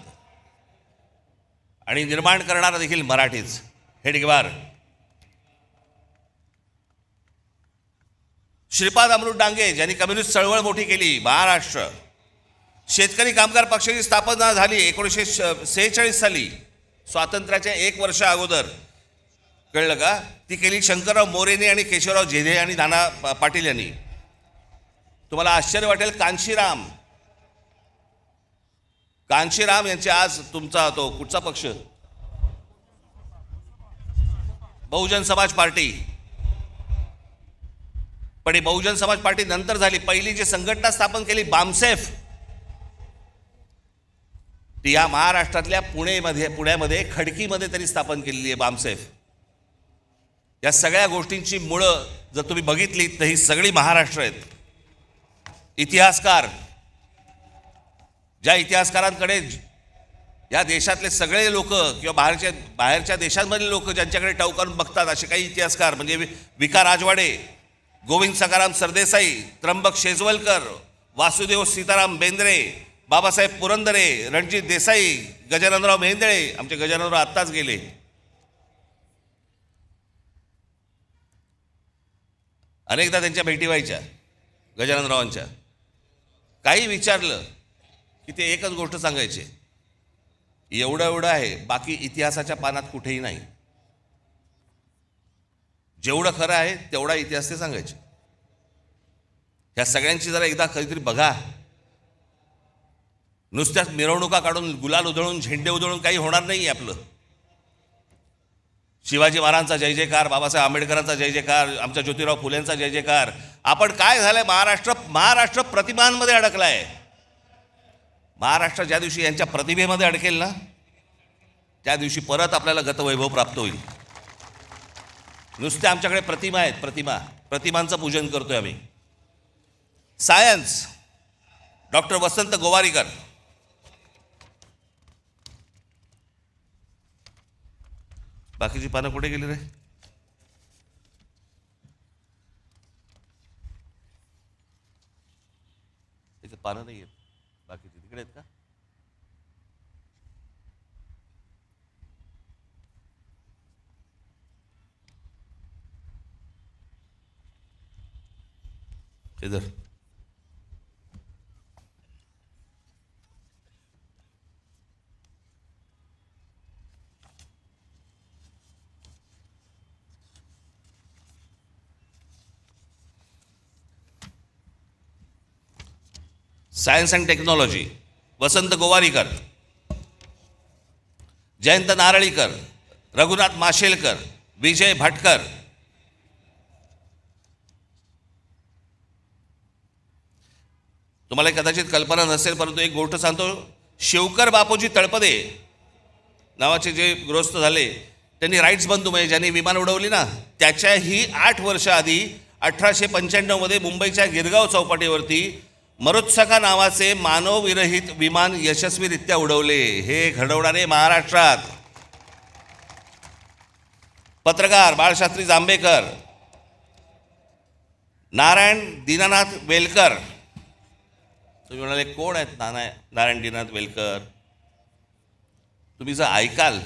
आणि निर्माण करणारा देखील मराठीच. हेडगेवार, श्रीपाद अमृत डांगे ज्यांनी कम्युनिस्ट चळवळ मोठी केली. महाराष्ट्र शेतकरी कामगार पक्षाची स्थापना झाली 1946 साली, स्वातंत्र्याच्या 1 वर्ष अगोदर. कळलं का? ती केली शंकरराव मोरेने आणि केशवराव झेडे आणि नाना पाटील यांनी. तुम्हाला आश्चर्य वाटेल, कांशीराम यांचे आज तुमचा तो कुठचा पक्ष, बहुजन समाज पार्टी. पण ही बहुजन समाज पार्टी नंतर झाली. पहिली जी संघटना स्थापन केली बामसेफ, ती या महाराष्ट्रातल्या पुण्यामध्ये खडकीमध्ये त्यांनी स्थापन केलेली आहे बामसेफ. या सगळ्या गोष्टींची मुळं जर तुम्ही बघितली तर ही सगळी महाराष्ट्र आहेत. इतिहासकार, ज्या इतिहासकारांकडे या देशातले सगळे लोक किंवा बाहेरच्या देशांमधले लोक ज्यांच्याकडे टवकारून बघतात असे काही इतिहासकार म्हणजे विका राजवाडे, गोविंद सखाराम सरदेसाई, त्र्यंबक शेजवलकर, वासुदेव सीताराम बेंद्रे, बाबासाहेब पुरंदरे, रणजित देसाई, गजाननराव मेहेंदळे. आमचे गजाननराव आत्ताच गेले. अनेकदा त्यांच्या भेटी व्हायच्या गजाननरावांच्या. काही विचारलं की ते एकच गोष्ट सांगायचे, एवढं आहे, बाकी इतिहासाच्या पानात कुठेही नाही. जेवढं खरं आहे तेवढा इतिहास ते सांगायचे. ह्या सगळ्यांची जरा एकदा कधीतरी बघा. नुसत्याच मिरवणुका काढून, गुलाल उधळून, झेंडे उधळून काही होणार नाही आपलं. शिवाजी महाराजांचा जय जयकार, बाबासाहेब आंबेडकरांचा जय जयकार, आमच्या ज्योतिराव फुलेंचा जय जयकार. आपण काय झालंय, महाराष्ट्र प्रतिमांमध्ये अडकलाय. महाराष्ट्र ज्या दिवशी यांच्या प्रतिभेमध्ये अडकेल ना, त्या दिवशी परत आपल्याला गतवैभव प्राप्त होईल. नुसते आमच्याकडे प्रतिमा आहेत, प्रतिमांचं पूजन करतोय आम्ही. सायन्स, डॉक्टर वसंत गोवारीकर. बाकीची पानं कुठे गेली रे? त्याच्यात पानं नाही आहेत. बाकीची तिकडे आहेत का? इधर सायन्स अँड टेक्नॉलॉजी, वसंत गोवारीकर, जयंत नारळीकर, रघुनाथ माशेलकर, विजय भटकर. तुम्हाला कदाचित कल्पना नसेल, परंतु एक गोष्ट सांगतो. शिवकर बापूजी तळपदे नावाचे जे गृहस्थ झाले, त्यांनी राईट्स बंधू म्हणजे ज्यांनी विमान उडवली ना, त्याच्याही 8 वर्ष आधी 1895 मुंबईच्या गिरगाव चौपाटीवरती मरुत्सका नावाचे मानवविरहित विमान यशस्वीरित्या उडवले. हे घडवणारे महाराष्ट्रात. पत्रकार बाळशास्त्री जांभेकर, नारायण दीनानाथ वेलकर. तुम्ही म्हणाले कोण आहेत नारायण दीनानाथ वेलकर? तुम्ही जर ऐकाल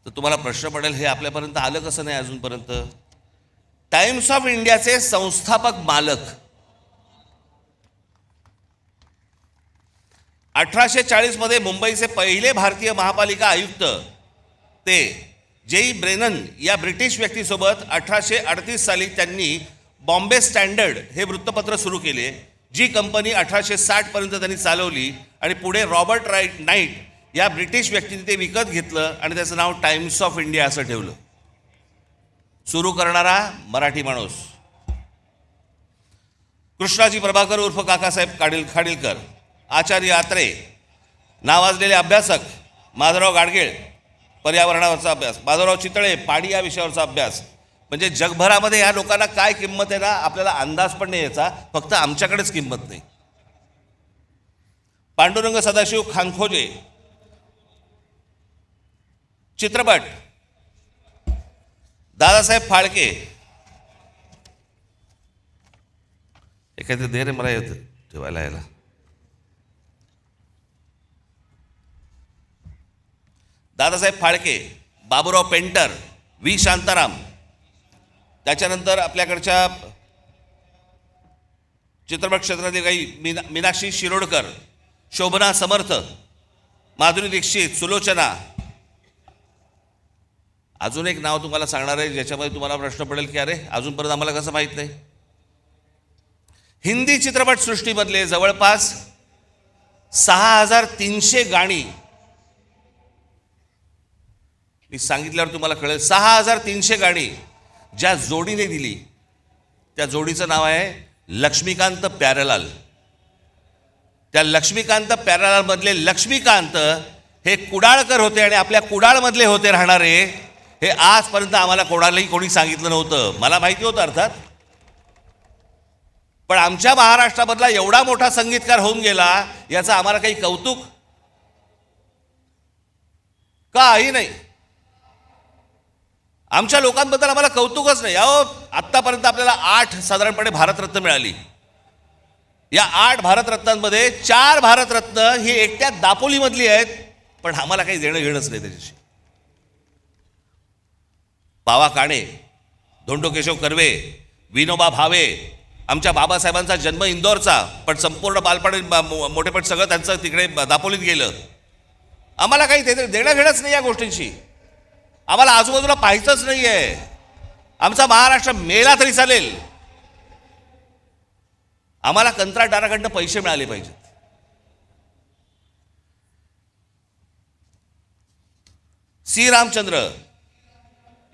तर तुम्हाला प्रश्न पडेल, हे आपल्यापर्यंत आलं कसं नाही अजूनपर्यंत. टाइम्स ऑफ इंडियाचे संस्थापक मालक. 1840 मुंबईचे पहिले भारतीय महापालिका आयुक्त ते जेई ब्रेनन या ब्रिटिश व्यक्तीसोबत 1838 साली त्यांनी बॉम्बे स्टँडर्ड हे वृत्तपत्र सुरू केले, जी कंपनी 1860 पर्यंत त्यांनी चालवली. आणि पुढे रॉबर्ट नाईट या ब्रिटिश व्यक्तीने ते विकत घेतलं आणि त्याचं नाव टाइम्स ऑफ इंडिया असं ठेवलं. सुरू करणारा मराठी माणूस कृष्णाजी प्रभाकर उर्फ काकासाहेब खाडीलकर. आचार्य आत्रे, नावाजलेले अभ्यासक माधवराव गाडगीळ, पर्यावरणावरचा अभ्यास, माधवराव चितळे, पाणी या विषयावरचा अभ्यास. म्हणजे जगभरामध्ये या लोकांना काय किंमत आहे ना, आपल्याला अंदाज पण नाही याचा, फक्त आमच्याकडेच किंमत नाही. पांडुरंग सदाशिव खानखोजे. चित्रपट दादासाहेब फाळके. एखादे दे रे मला येत ठेवायला यायला. Dadasaheb Phalke, Baburao painter, V Shantaram. त्याच्यानंतर आपल्याकडच्या चित्रपट क्षेत्रातील काही मीनाक्षी शिरोडकर, शोभना समर्थ, माधुरी दीक्षित, सुलोचना. अजून एक नाव तुम्हाला सांगणार आहे ज्याच्यामध्ये तुम्हाला प्रश्न पडेल की अरे अजूनपर्यंत आम्हाला कसं माहीत नाही. हिंदी चित्रपटसृष्टीमधले जवळपास 6300 गाणी मी सांगितल्यावर तुम्हाला कळेल. 6,300 गाणी ज्या जोडीने दिली त्या जोडीचं नाव आहे लक्ष्मीकांत प्यारेलाल. त्या लक्ष्मीकांत प्यारेलालमधले लक्ष्मीकांत हे कुडाळकर होते आणि आपल्या कुडाळमधले होते राहणारे. हे आजपर्यंत आम्हाला कोणालाही कोणी सांगितलं नव्हतं. मला माहिती होतं अर्थात, पण आमच्या महाराष्ट्रामधला एवढा मोठा संगीतकार होऊन गेला याचं आम्हाला काही कौतुक काही नाही. आमच्या लोकांबद्दल आम्हाला कौतुकच नाही. अहो, आत्तापर्यंत आपल्याला 8 साधारणपणे भारतरत्न मिळाली. या 8 भारतरत्नांमध्ये 4 भारतरत्न ही एकट्या दापोलीमधली आहेत, पण आम्हाला काही देणं घेणंच नाही त्याच्याशी. बावा काणे, धोंडो केशव कर्वे, विनोबा भावे, आमच्या बाबासाहेबांचा जन्म इंदोरचा, पण संपूर्ण बालपण मोठेपण सगळं त्यांचं तिकडे दापोलीत गेलं. आम्हाला काही देणं घेणंच नाही या गोष्टींशी. आम्हाला आजूबाजूला पाहायचंच नाही आहे. आमचा महाराष्ट्र मेला तरी चालेल. आम्हाला कंत्राटदाराकडनं पैसे मिळाले पाहिजेत. सी रामचंद्र,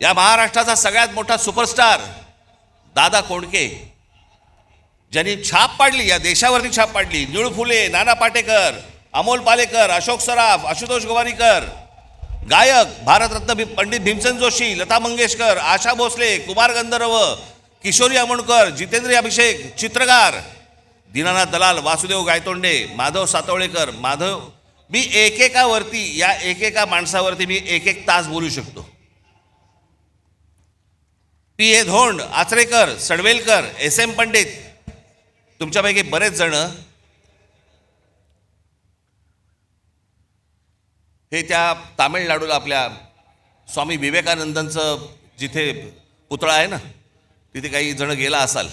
या महाराष्ट्राचा सगळ्यात मोठा सुपरस्टार दादा कोंडके, ज्यांनी छाप पाडली, या देशावरती छाप पाडली. निळू फुले, नाना पाटेकर, अमोल पालेकर, अशोक सराफ, आशुतोष गोवारीकर, गायक भारतरत्न पंडित भीमसेन जोशी, लता मंगेशकर, आशा भोसले, कुमार गंधर्व, किशोरी आमोणकर, जितेंद्र अभिषेक, चित्रकार दीनानाथ दलाल, वासुदेव गायतोंडे, माधव सातवळेकर. मी एकेकावरती, या एकेका माणसावरती मी एक तास बोलू शकतो. P.A. धोंड, आचरेकर, सडवेलकर, S.M. पंडित, तुमच्यापैकी बरेच जण हे त्या तामिळनाडूला आपल्या स्वामी विवेकानंदांचं जिथे पुतळा आहे ना, तिथे काही जण गेला असाल.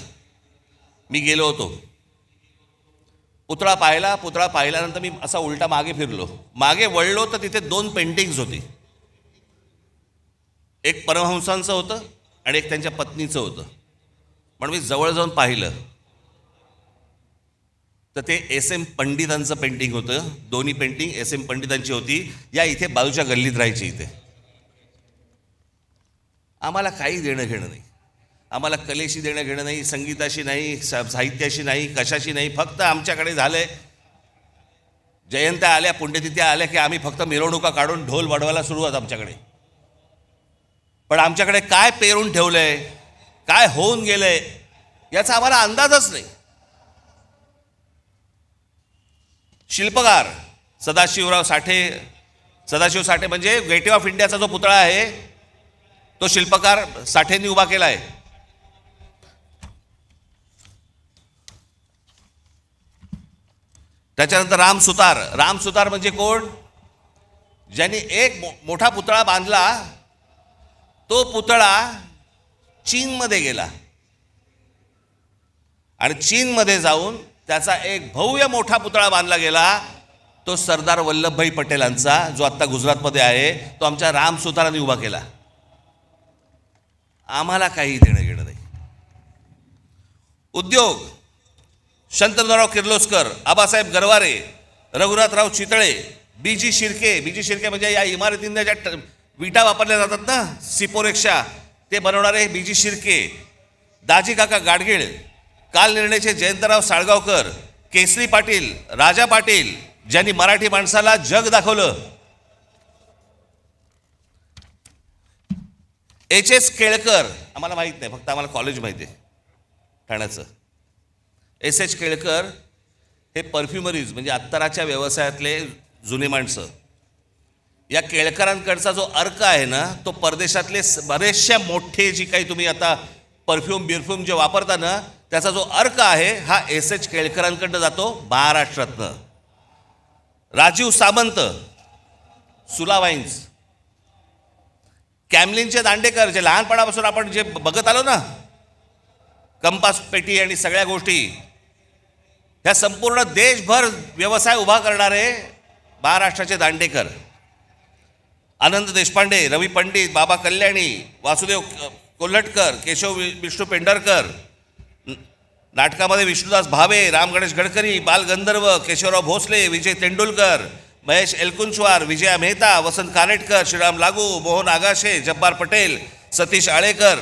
मी गेलो होतो. पुतळा पाहिल्यानंतर मी असा उलटा मागे फिरलो. मागे वळलो तर तिथे 2 पेंटिंग्स होती. एक परमहंसांचं होतं आणि एक त्यांच्या पत्नीचं होतं. पण मी जवळ जाऊन पाहिलं तर ते S.M. पंडितांचं पेंटिंग होतं. दोन्ही पेंटिंग S.M. पंडितांची होती. या इथे बाजूच्या गल्लीत राहायची. इथे आम्हाला काही देणं घेणं नाही. आम्हाला कलेशी देणं घेणं नाही, संगीताशी नाही, साहित्याशी नाही, कशाशी नाही. फक्त आमच्याकडे झालंय जयंत्या आल्या, पुण्यतिथ्या आल्या की आम्ही फक्त मिरवणुका काढून ढोल वाढवायला सुरुवात आमच्याकडे. पण आमच्याकडे काय पेरून ठेवलंय, काय होऊन गेलंय याचा आम्हाला अंदाजच नाही. शिल्पकार सदाशिव साठे म्हणजे गेटवे ऑफ इंडियाचा जो पुतळा आहे तो शिल्पकार साठेंनी उभा केला आहे. त्याच्यानंतर राम सुतार म्हणजे कोण? ज्यांनी एक मोठा पुतळा बांधला. तो पुतळा चीनमध्ये गेला आणि चीनमध्ये जाऊन त्याचा एक भव्य मोठा पुतळा बांधला गेला. तो सरदार वल्लभभाई पटेलांचा, जो आत्ता गुजरातमध्ये आहे, तो आमच्या राम सुतारांनी उभा केला. आम्हाला काही देणं घेणं नाही. उद्योग शंतनुराव किर्लोस्कर, आबासाहेब गरवारे, रघुनाथराव चितळे, बीजी शिर्के म्हणजे या इमारतींना ज्या विटा वापरल्या जातात ना, सिपोरेक्षा, ते बनवणारे बीजी शिर्के, दाजी काका गाडगीळ, काल निर्णयचे जयंतराव साळगावकर, केसरी पाटील, राजा पाटील, ज्यांनी मराठी माणसाला जग दाखवलं. H.S. केळकर, आम्हाला माहीत नाही, फक्त आम्हाला कॉलेज माहिती आहे ठाण्याचं. S.H. केळकर हे परफ्युमरीज म्हणजे अत्तराच्या व्यवसायातले जुने माणसं. या केळकरांकडचा जो अर्क आहे ना, तो परदेशातले बरेचशा मोठे जी काही तुम्ही आता परफ्यूम जे वापरता ना, त्याचा जो अर्क आहे हा S.H. केळकरांकडनं जातो महाराष्ट्रातनं. राजीव सामंत, सुला वाईन्स, कॅमलिनचे दांडेकर, जे लहानपणापासून आपण जे बघत आलो ना, कंपास पेटी आणि सगळ्या गोष्टी, ह्या संपूर्ण देशभर व्यवसाय उभा करणारे महाराष्ट्राचे दांडेकर. आनंद देशपांडे, रवी पंडित, बाबा कल्याणी, वासुदेव कोल्हटकर, केशव विष्णू पेंढरकर, नाटकामध्ये विष्णुदास भावे, राम गणेश गडकरी, बाल गंधर्व, केशवराव भोसले, विजय तेंडुलकर, महेश एलकुंचवार, विजया मेहता, वसंत कानेटकर, श्रीराम लागू, मोहन आगाशे, जब्बार पटेल, सतीश आळेकर,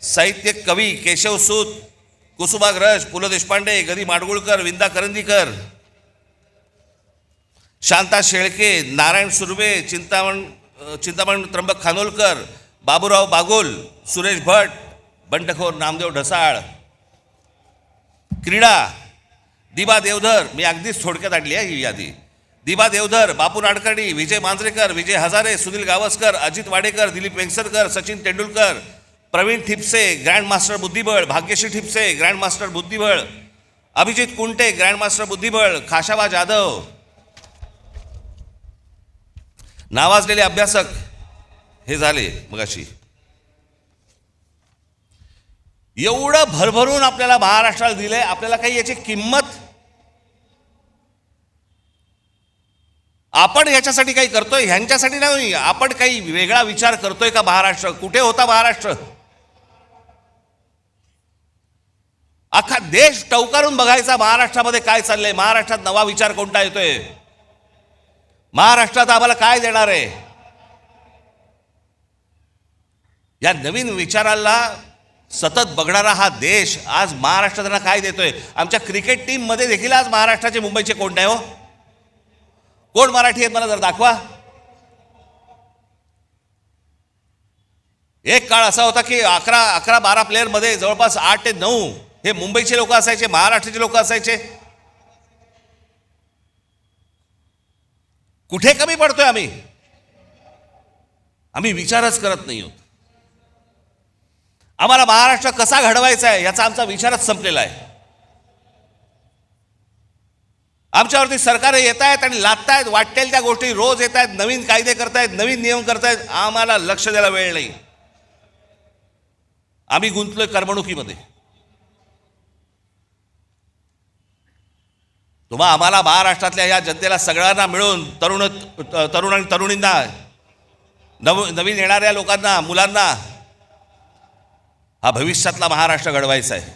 साहित्य कवी केशव सूत, कुसुमाग्रज, पु ल देशपांडे, गदी माडगुळकर, विंदा करंदीकर, शांता शेळके, नारायण सुर्वे, चिंतामण त्र्यंबक खानोलकर, बाबूराव बागोल, सुरेश भट, बंडखोर नामदेव ढसाळ. क्रीडा दिबा देवधर, मी अगदीच थोडक्यात आणली आहे ही यादी. दिबा देवधर, बापू नाडकर्णी, विजय मांजरेकर, विजय हजारे, सुनील गावस्कर, अजित वाडेकर, दिलीप वेंगसरकर, सचिन तेंडुलकर, प्रवीण ठिपसे, ग्रँड मास्टर बुद्धिबळ, भाग्यश्री ठिपसे, ग्रँड मास्टर बुद्धिबळ, अभिजित कुंटे, ग्रँड मास्टर बुद्धिबळ, खाशाबा जाधव, नावाजलेले अभ्यासक हे झाले मगाशी. एवढं भरभरून आपल्याला महाराष्ट्राला दिलंय, आपल्याला काही याची किंमत, आपण याच्यासाठी काही करतोय, ह्यांच्यासाठी नाही, आपण काही वेगळा विचार करतोय का? महाराष्ट्र कुठे होता? महाराष्ट्र अख्खा देश टवकारून बघायचा महाराष्ट्रामध्ये काय चाललंय, महाराष्ट्रात नवा विचार कोणता येतोय, महाराष्ट्रात आम्हाला काय देणार आहे. या नवीन विचाराला सतत बघणारा हा देश आज महाराष्ट्राला काय देतोय. आमच्या क्रिकेट टीम मध्ये देखील आज महाराष्ट्राचे, मुंबईचे कोण नाही हो? कोण मराठी आहेत मला जर दाखवा. एक काळ असा होता की 11-12 प्लेयर मध्ये जवळपास 8 ते 9 हे मुंबईचे लोक असायचे, महाराष्ट्राचे लोक असायचे. कुठे कमी पडतोय आम्ही? आम्ही विचारच करत नाही आहोत. आम्हाला महाराष्ट्र कसा घडवायचा आहे याचा आमचा विचारच संपलेला आहे. आमच्यावरती सरकार येत आहेत आणि लादतायत, वाटेल त्या गोष्टी रोज येत आहेत, नवीन कायदे करतायत, नवीन नियम करतायत. आम्हाला लक्ष द्यायला वेळ नाही. आम्ही गुंतलोय करमणुकीमध्ये. तुम्हा आम्हाला महाराष्ट्रातल्या या जनतेला सगळ्यांना मिळून, तरुण आणि तरुणींना, नवीन येणाऱ्या लोकांना, मुलांना हा भविष्यातला महाराष्ट्र घडवायचा आहे.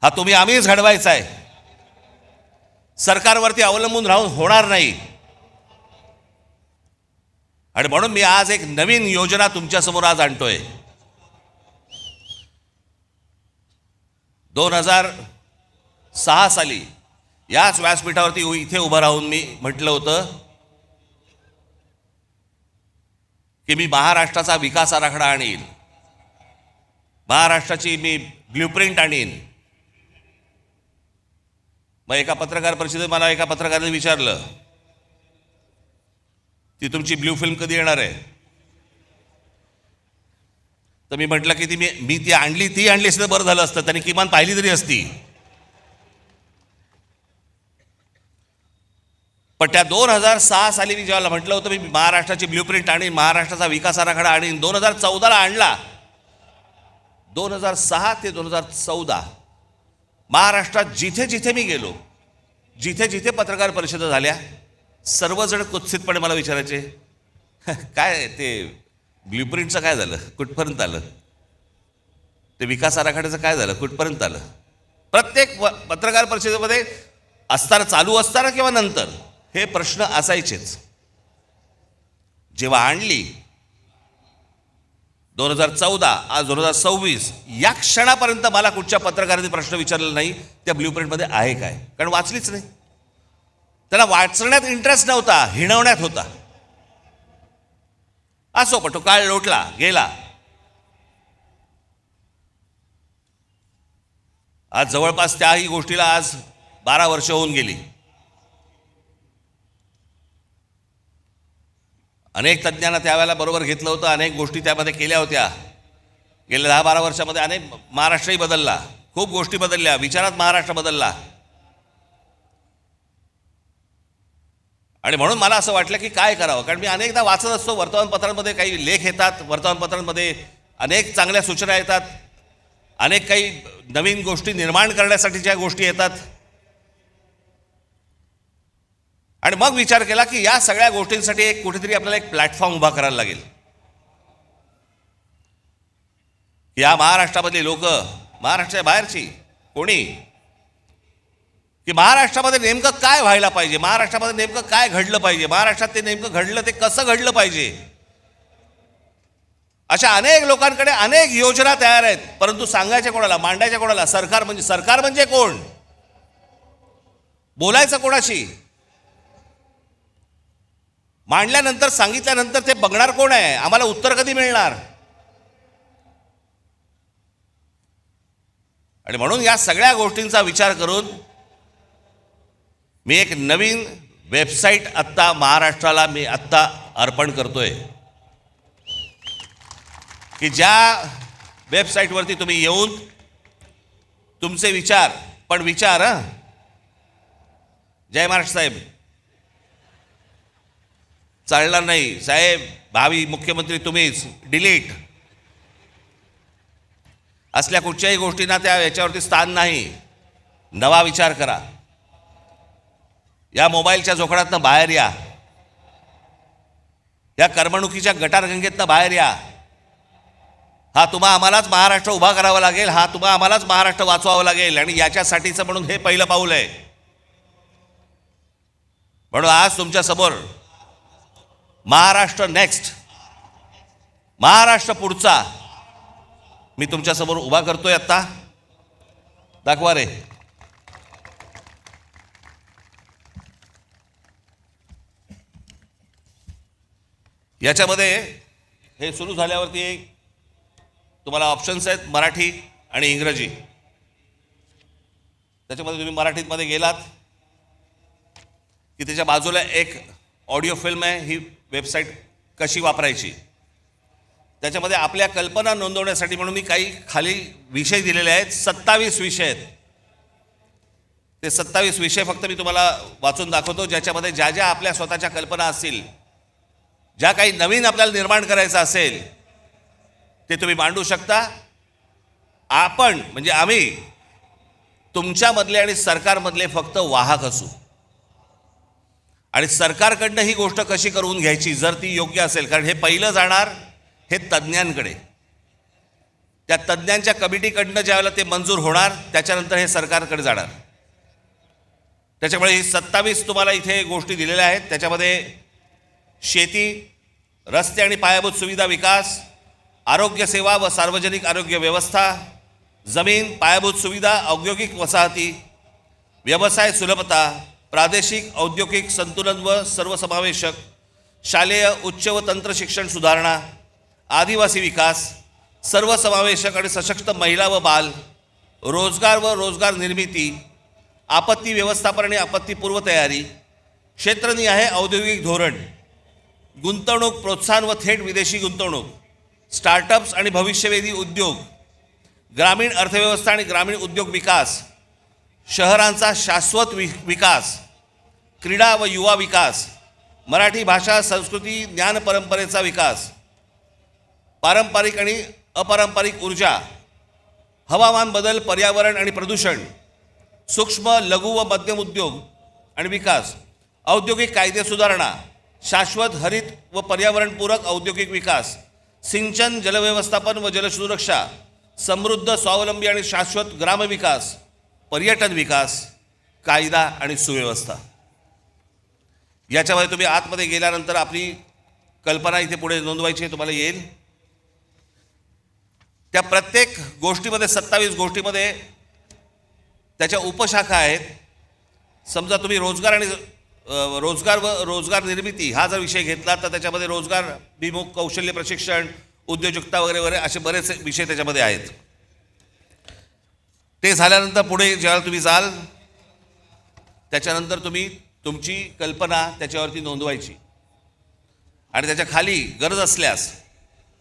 हा तुम्ही आम्हीच घडवायचा आहे. सरकारवरती अवलंबून राहून होणार नाही. आणि म्हणून मी आज एक नवीन योजना तुमच्यासमोर आज आणतोय. 2006 साली याच व्यासपीठावरती इथे उभं राहून मी म्हटलं होतं की मी महाराष्ट्राचा विकास आराखडा आणीन, महाराष्ट्राची मी ब्ल्यूप्रिंट आणीन. मग एका पत्रकार परिषदेत मला एका पत्रकाराने विचारलं ती तुमची ब्ल्यू फिल्म कधी येणार आहे. तर मी म्हटलं की मी ती आणली असती तर बरं झालं असतं, त्यांनी किमान पाहिली तरी असती. पण त्या 2006 साली मी जेव्हा म्हटलं होतं मी महाराष्ट्राची ब्ल्यूप्रिंट आणीन, महाराष्ट्राचा विकास आराखडा आणीन, 2014ला आणला. 2006 ते 2014 महाराष्ट्रात जिथे जिथे मी गेलो, जिथे जिथे पत्रकार परिषदा झाल्या, सर्वजण कुत्सितपणे मला विचारायचे काय ते ब्ल्यूप्रिंटचं काय झालं, कुठपर्यंत आलं, ते विकास आराखड्याचं काय झालं, कुठपर्यंत आलं. प्रत्येक पत्रकार परिषदेमध्ये असताना, चालू असताना किंवा नंतर हे प्रश्न असायचेच. जेव्हा आणली 2014, आज 2026, या क्षणापर्यंत मला कुठच्या पत्रकारांनी प्रश्न विचारलेला नाही त्या ब्ल्यूप्रिंटमध्ये आहे काय, कारण वाचलीच नाही. त्याला वाचण्यात इंटरेस्ट नव्हता, हिणवण्यात होता. असो, पण तो काळ लोटला गेला. आज जवळपास त्याही गोष्टीला आज 12 वर्ष होऊन गेली. अनेक तज्ज्ञांना त्यावेळेला बरोबर घेतलं होतं, अनेक गोष्टी त्यामध्ये केल्या होत्या. गेल्या 10-12 वर्षामध्ये अनेक महाराष्ट्रही बदलला, खूप गोष्टी बदलल्या, विचारात महाराष्ट्र बदलला. आणि म्हणून मला असं वाटलं की काय करावं, कारण मी अनेकदा वाचत असतो वर्तमानपत्रांमध्ये, काही लेख येतात वर्तमानपत्रांमध्ये, अनेक चांगल्या सूचना येतात, अनेक काही नवीन गोष्टी निर्माण करण्यासाठीच्या गोष्टी येतात. आणि मग विचार केला की या सगळ्या गोष्टींसाठी एक कुठेतरी आपल्याला एक प्लॅटफॉर्म उभा करायला लागेल. या महाराष्ट्रामधली लोक, महाराष्ट्राच्या बाहेरची कोणी, की महाराष्ट्रामध्ये नेमकं काय व्हायला पाहिजे, महाराष्ट्रामध्ये नेमकं काय घडलं पाहिजे, महाराष्ट्रात ते नेमकं घडलं ते कसं घडलं पाहिजे. अशा अनेक लोकांकडे अनेक योजना तयार आहेत, परंतु सांगायच्या कोणाला, मांडायच्या कोणाला. सरकार म्हणजे कोण, बोलायचं कोणाशी, मांडल्यानंतर सांगितल्यानंतर ते बघणार कोण आहे, आम्हाला उत्तर कधी मिळणार. आणि म्हणून या सगळ्या गोष्टींचा विचार करून मी एक नवीन वेबसाईट आत्ता महाराष्ट्राला मी आत्ता अर्पण करतोय, की ज्या वेबसाईटवरती तुम्ही येऊन तुमचे विचार, पण विचार जय महाराष्ट्र साहेब, चालणार नाही साहेब, भावी मुख्यमंत्री तुम्हीच, डिलीट असल्या कुठच्याही गोष्टींना त्या याच्यावरती स्थान नाही. नवा विचार करा, या मोबाईलच्या जोखडातनं बाहेर या, या करमणुकीच्या गटारगंगेतनं बाहेर या. हा तुम्हा आम्हालाच महाराष्ट्र उभा करावा लागेल, हा तुम्हा आम्हालाच महाराष्ट्र वाचवावा लागेल, आणि याच्यासाठीचं म्हणून हे पहिलं पाऊल आहे. म्हणून आज तुमच्या समोर महाराष्ट्र नेक्स्ट, महाराष्ट्र पुढचा मी तुमच्यासमोर उभा करतोय. आत्ता दाखवा रे. याच्यामध्ये हे सुरू झाल्यावरती तुम्हाला ऑप्शन्स आहेत, मराठी आणि इंग्रजी. त्याच्यामध्ये तुम्ही मराठीमध्ये गेलात की त्याच्या बाजूला एक ऑडिओ फिल्म आहे, ही वेबसाईट कशी वापरायची. त्याच्यामध्ये आपल्या कल्पना नोंदवण्यासाठी म्हणून मी काही खाली विषय दिलेले आहेत, 27 विषय आहेत. ते 27 विषय फक्त मी तुम्हाला वाचून दाखवतो, ज्याच्यामध्ये ज्या ज्या आपल्या स्वतःच्या कल्पना असतील, ज्या काही नवीन आपल्याला निर्माण करायचं असेल ते तुम्ही मांडू शकता. आपण म्हणजे आम्ही तुमच्यामधले आणि सरकारमधले फक्त वाहक असू, आणि सरकारकडनं ही गोष्ट कशी करून घ्यायची जर ती योग्य असेल, कारण हे पहिलं जाणार हे तज्ज्ञांकडे, त्या तज्ज्ञांच्या कमिटीकडनं ज्यावेळेला ते मंजूर होणार त्याच्यानंतर हे सरकारकडे जाणार. त्याच्यामुळे ही 27 तुम्हाला इथे गोष्टी दिलेल्या आहेत. त्याच्यामध्ये शेती, रस्ते आणि पायाभूत सुविधा विकास, आरोग्य सेवा व सार्वजनिक आरोग्य व्यवस्था, जमीन, पायाभूत सुविधा, औद्योगिक वसाहती, व्यवसाय सुलभता, प्रादेशिक औद्योगिक संतुलन व सर्वसमावेशक, शालेय उच्च व तंत्र शिक्षण सुधारणा, आदिवासी विकास, सर्वसमावेशक आणि सशक्त महिला व बाल, रोजगार व रोजगार निर्मिती, आपत्ती व्यवस्थापन आणि आपत्तीपूर्व तयारी, क्षेत्रनिहाय औद्योगिक धोरण, गुंतवणूक प्रोत्साहन व थेट विदेशी गुंतवणूक, स्टार्टअप्स आणि भविष्यवेधी उद्योग, ग्रामीण अर्थव्यवस्था आणि ग्रामीण उद्योग विकास, शहरांचा शाश्वत विकास, क्रीडा व युवा विकास, मराठी भाषा संस्कृती ज्ञान परंपरेचा विकास, पारंपरिक आणि अपारंपरिक ऊर्जा, हवामान बदल, पर्यावरण आणि प्रदूषण, सूक्ष्म लघु व मध्यम उद्योग आणि विकास, औद्योगिक कायदे सुधारणा, शाश्वत हरित व पर्यावरणपूरक औद्योगिक विकास, सिंचन, जलव्यवस्थापन व जलसुरक्षा, समृद्ध स्वावलंबी आणि शाश्वत ग्रामविकास, पर्यटन विकास, कायदा आणि सुव्यवस्था. याच्यामध्ये तुम्ही आतमध्ये गेल्यानंतर आपली कल्पना इथे पुढे नोंदवायची तुम्हाला येईल. त्या प्रत्येक गोष्टीमध्ये 27 गोष्टीमध्ये त्याच्या उपशाखा आहेत. समजा तुम्ही रोजगार आणि रोजगार व रोजगार निर्मिती हा जर विषय घेतला तर त्याच्यामध्ये रोजगार विमुख, कौशल्य प्रशिक्षण, उद्योजकता वगैरे वगैरे असे बरेच विषय त्याच्यामध्ये आहेत. ते झाल्यानंतर पुढे जेव्हा तुम्ही जाल त्याच्यानंतर तुम्ही तुमची कल्पना त्याच्यावरती नोंदवायची, आणि त्याच्या खाली गरज असल्यास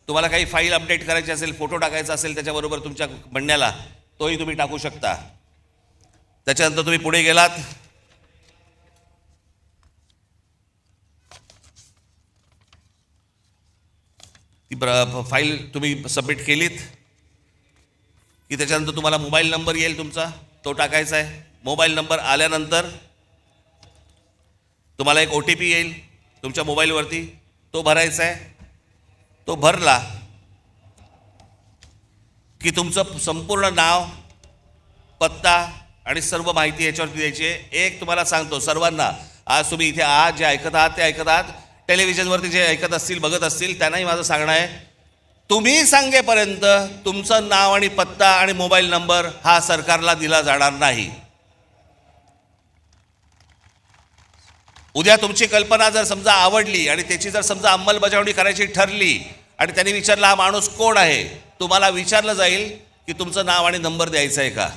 तुम्हाला काही फाईल अपडेट करायची असेल, फोटो टाकायचा असेल त्याच्याबरोबर तुमच्या म्हणण्याला, तोही तुम्ही टाकू शकता. त्याच्यानंतर तुम्ही पुढे गेलात ती फाईल तुम्ही सबमिट केलीत की त्याच्यानंतर तुम्हाला मोबाईल नंबर येईल तुमचा, तो टाकायचा आहे. मोबाईल नंबर आल्यानंतर तुम्हाला एक OTP येईल तुमच्या मोबाईलवरती, तो भरायचा आहे. तो भरला की तुमचं संपूर्ण नाव, पत्ता आणि सर्व माहिती याच्यावरती द्यायची आहे. एक तुम्हाला सांगतो सर्वांना, आज तुम्ही इथे आज जे ऐकत आहात ते ऐकत आहात, टेलिव्हिजनवरती जे ऐकत असतील बघत असतील त्यांनाही माझं सांगणं आहे, तुम्ही सांगेपर्यंत तुमचं नाव आणि पत्ता आणि मोबाईल नंबर हा सरकारला दिला जाणार नाही. उद्या तुमची कल्पना जर समजा आवडली आणि त्याची जर समजा अंमलबजावणी करायची ठरली आणि त्यांनी विचारलं हा माणूस कोण आहे, तुम्हाला विचारलं जाईल की तुमचं नाव आणि नंबर द्यायचा आहे का.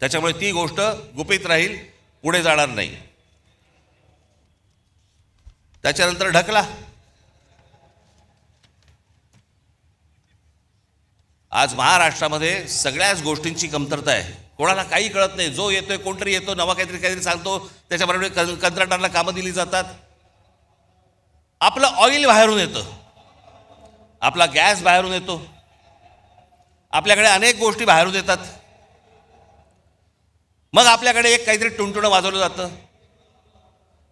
त्याच्यामुळे ती गोष्ट गुपित राहील, पुढे जाणार नाही. त्याच्यानंतर ढकला. आज महाराष्ट्रामध्ये सगळ्याच गोष्टींची कमतरता आहे. कोणाला काही कळत नाही. जो येतोय कोणतरी येतो नवा काहीतरी सांगतो, त्याच्याबरोबर कंत्राटदाराला कामं दिली जातात. आपलं ऑइल बाहेरून येतं, आपला गॅस बाहेरून येतो, आपल्याकडे अनेक गोष्टी बाहेरून येतात. मग आपल्याकडे एक काहीतरी टुणटुणं वाजवलं जातं.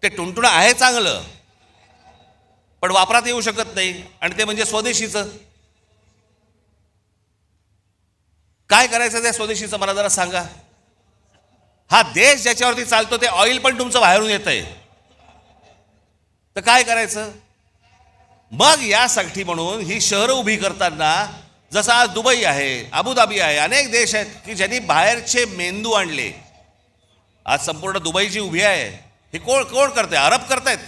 ते टुणटुणं आहे चांगलं, पण वापरात येऊ शकत नाही, आणि ते म्हणजे स्वदेशीचं. काय करायचं त्या स्वदेशीचं मला जरा सांगा. हा देश ज्याच्यावरती चालतो ते ऑइल पण तुमचं बाहेरून येतंय, तर काय करायचं. मग यासाठी म्हणून ही शहरं उभी करताना, जसं आज दुबई आहे, अबुधाबी आहे, अनेक देश आहेत की ज्यांनी बाहेरचे मेंदू आणले. आज संपूर्ण दुबई जी उभी आहे हे कोण कोण करते. अरब करतायत,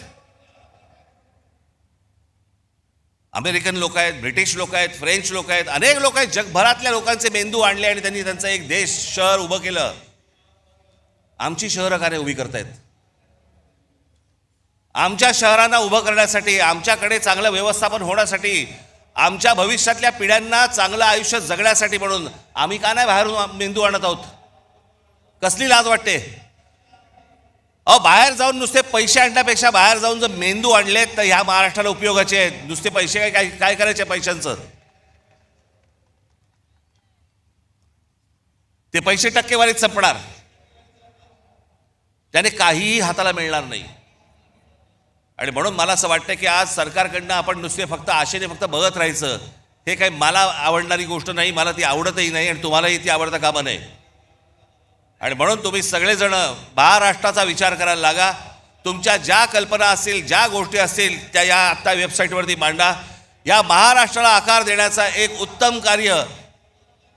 अमेरिकन लोक आहेत, ब्रिटिश लोक आहेत, फ्रेंच लोक आहेत, अनेक लोक आहेत. जगभरातल्या लोकांचे मेंदू आणले आणि त्यांनी त्यांचं एक देश शहर उभं केलं. आमची शहरं का नाही उभी करतायत. आमच्या शहरांना उभं करण्यासाठी, आमच्याकडे चांगलं व्यवस्थापन होण्यासाठी, आमच्या भविष्यातल्या पिढ्यांना चांगलं आयुष्य जगण्यासाठी म्हणून आम्ही का नाही बाहेरून मेंदू आणत आहोत. कसली लाज वाटते. अहो, बाहेर जाऊन नुसते पैसे आणण्यापेक्षा बाहेर जाऊन जर मेंदू आणले तर ह्या महाराष्ट्राला उपयोगाचे आहेत. नुसते पैसे काय काय करायचे पैशांचं. ते पैसे टक्केवारीत संपणार, त्याने काहीही हाताला मिळणार नाही. आणि म्हणून मला असं वाटतं की आज सरकारकडनं आपण नुसते फक्त आशेने फक्त बघत राहायचं, हे काही मला आवडणारी गोष्ट नाही. मला ती आवडतही नाही आणि तुम्हालाही ती आवडता कामा नाही. आणि म्हणून तुम्ही सगळेजण महाराष्ट्राचा विचार करायला लागा. तुमच्या ज्या कल्पना असतील, ज्या गोष्टी असतील त्या या आत्ता वेबसाईटवरती मांडा. या महाराष्ट्राला आकार देण्याचा एक उत्तम कार्य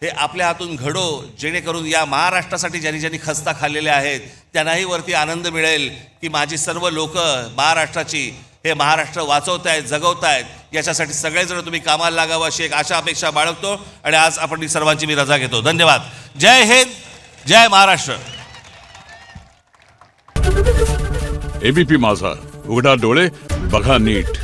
हे आपल्या हातून घडो, जेणेकरून या महाराष्ट्रासाठी ज्यांनी ज्यांनी खस्ता खाल्लेल्या आहेत त्यांनाही वरती आनंद मिळेल की माझी सर्व लोक महाराष्ट्राची हे महाराष्ट्र वाचवत आहेत, जगवत आहेत. याच्यासाठी सगळेजण तुम्ही कामाला लागावं अशी एक आशा अपेक्षा बाळगतो. आणि आज आपण सर्वांची मी रजा घेतो. धन्यवाद. जय हिंद, जय महाराष्ट्र. एबीपी माझा, उघडा डोळे बघा नीट.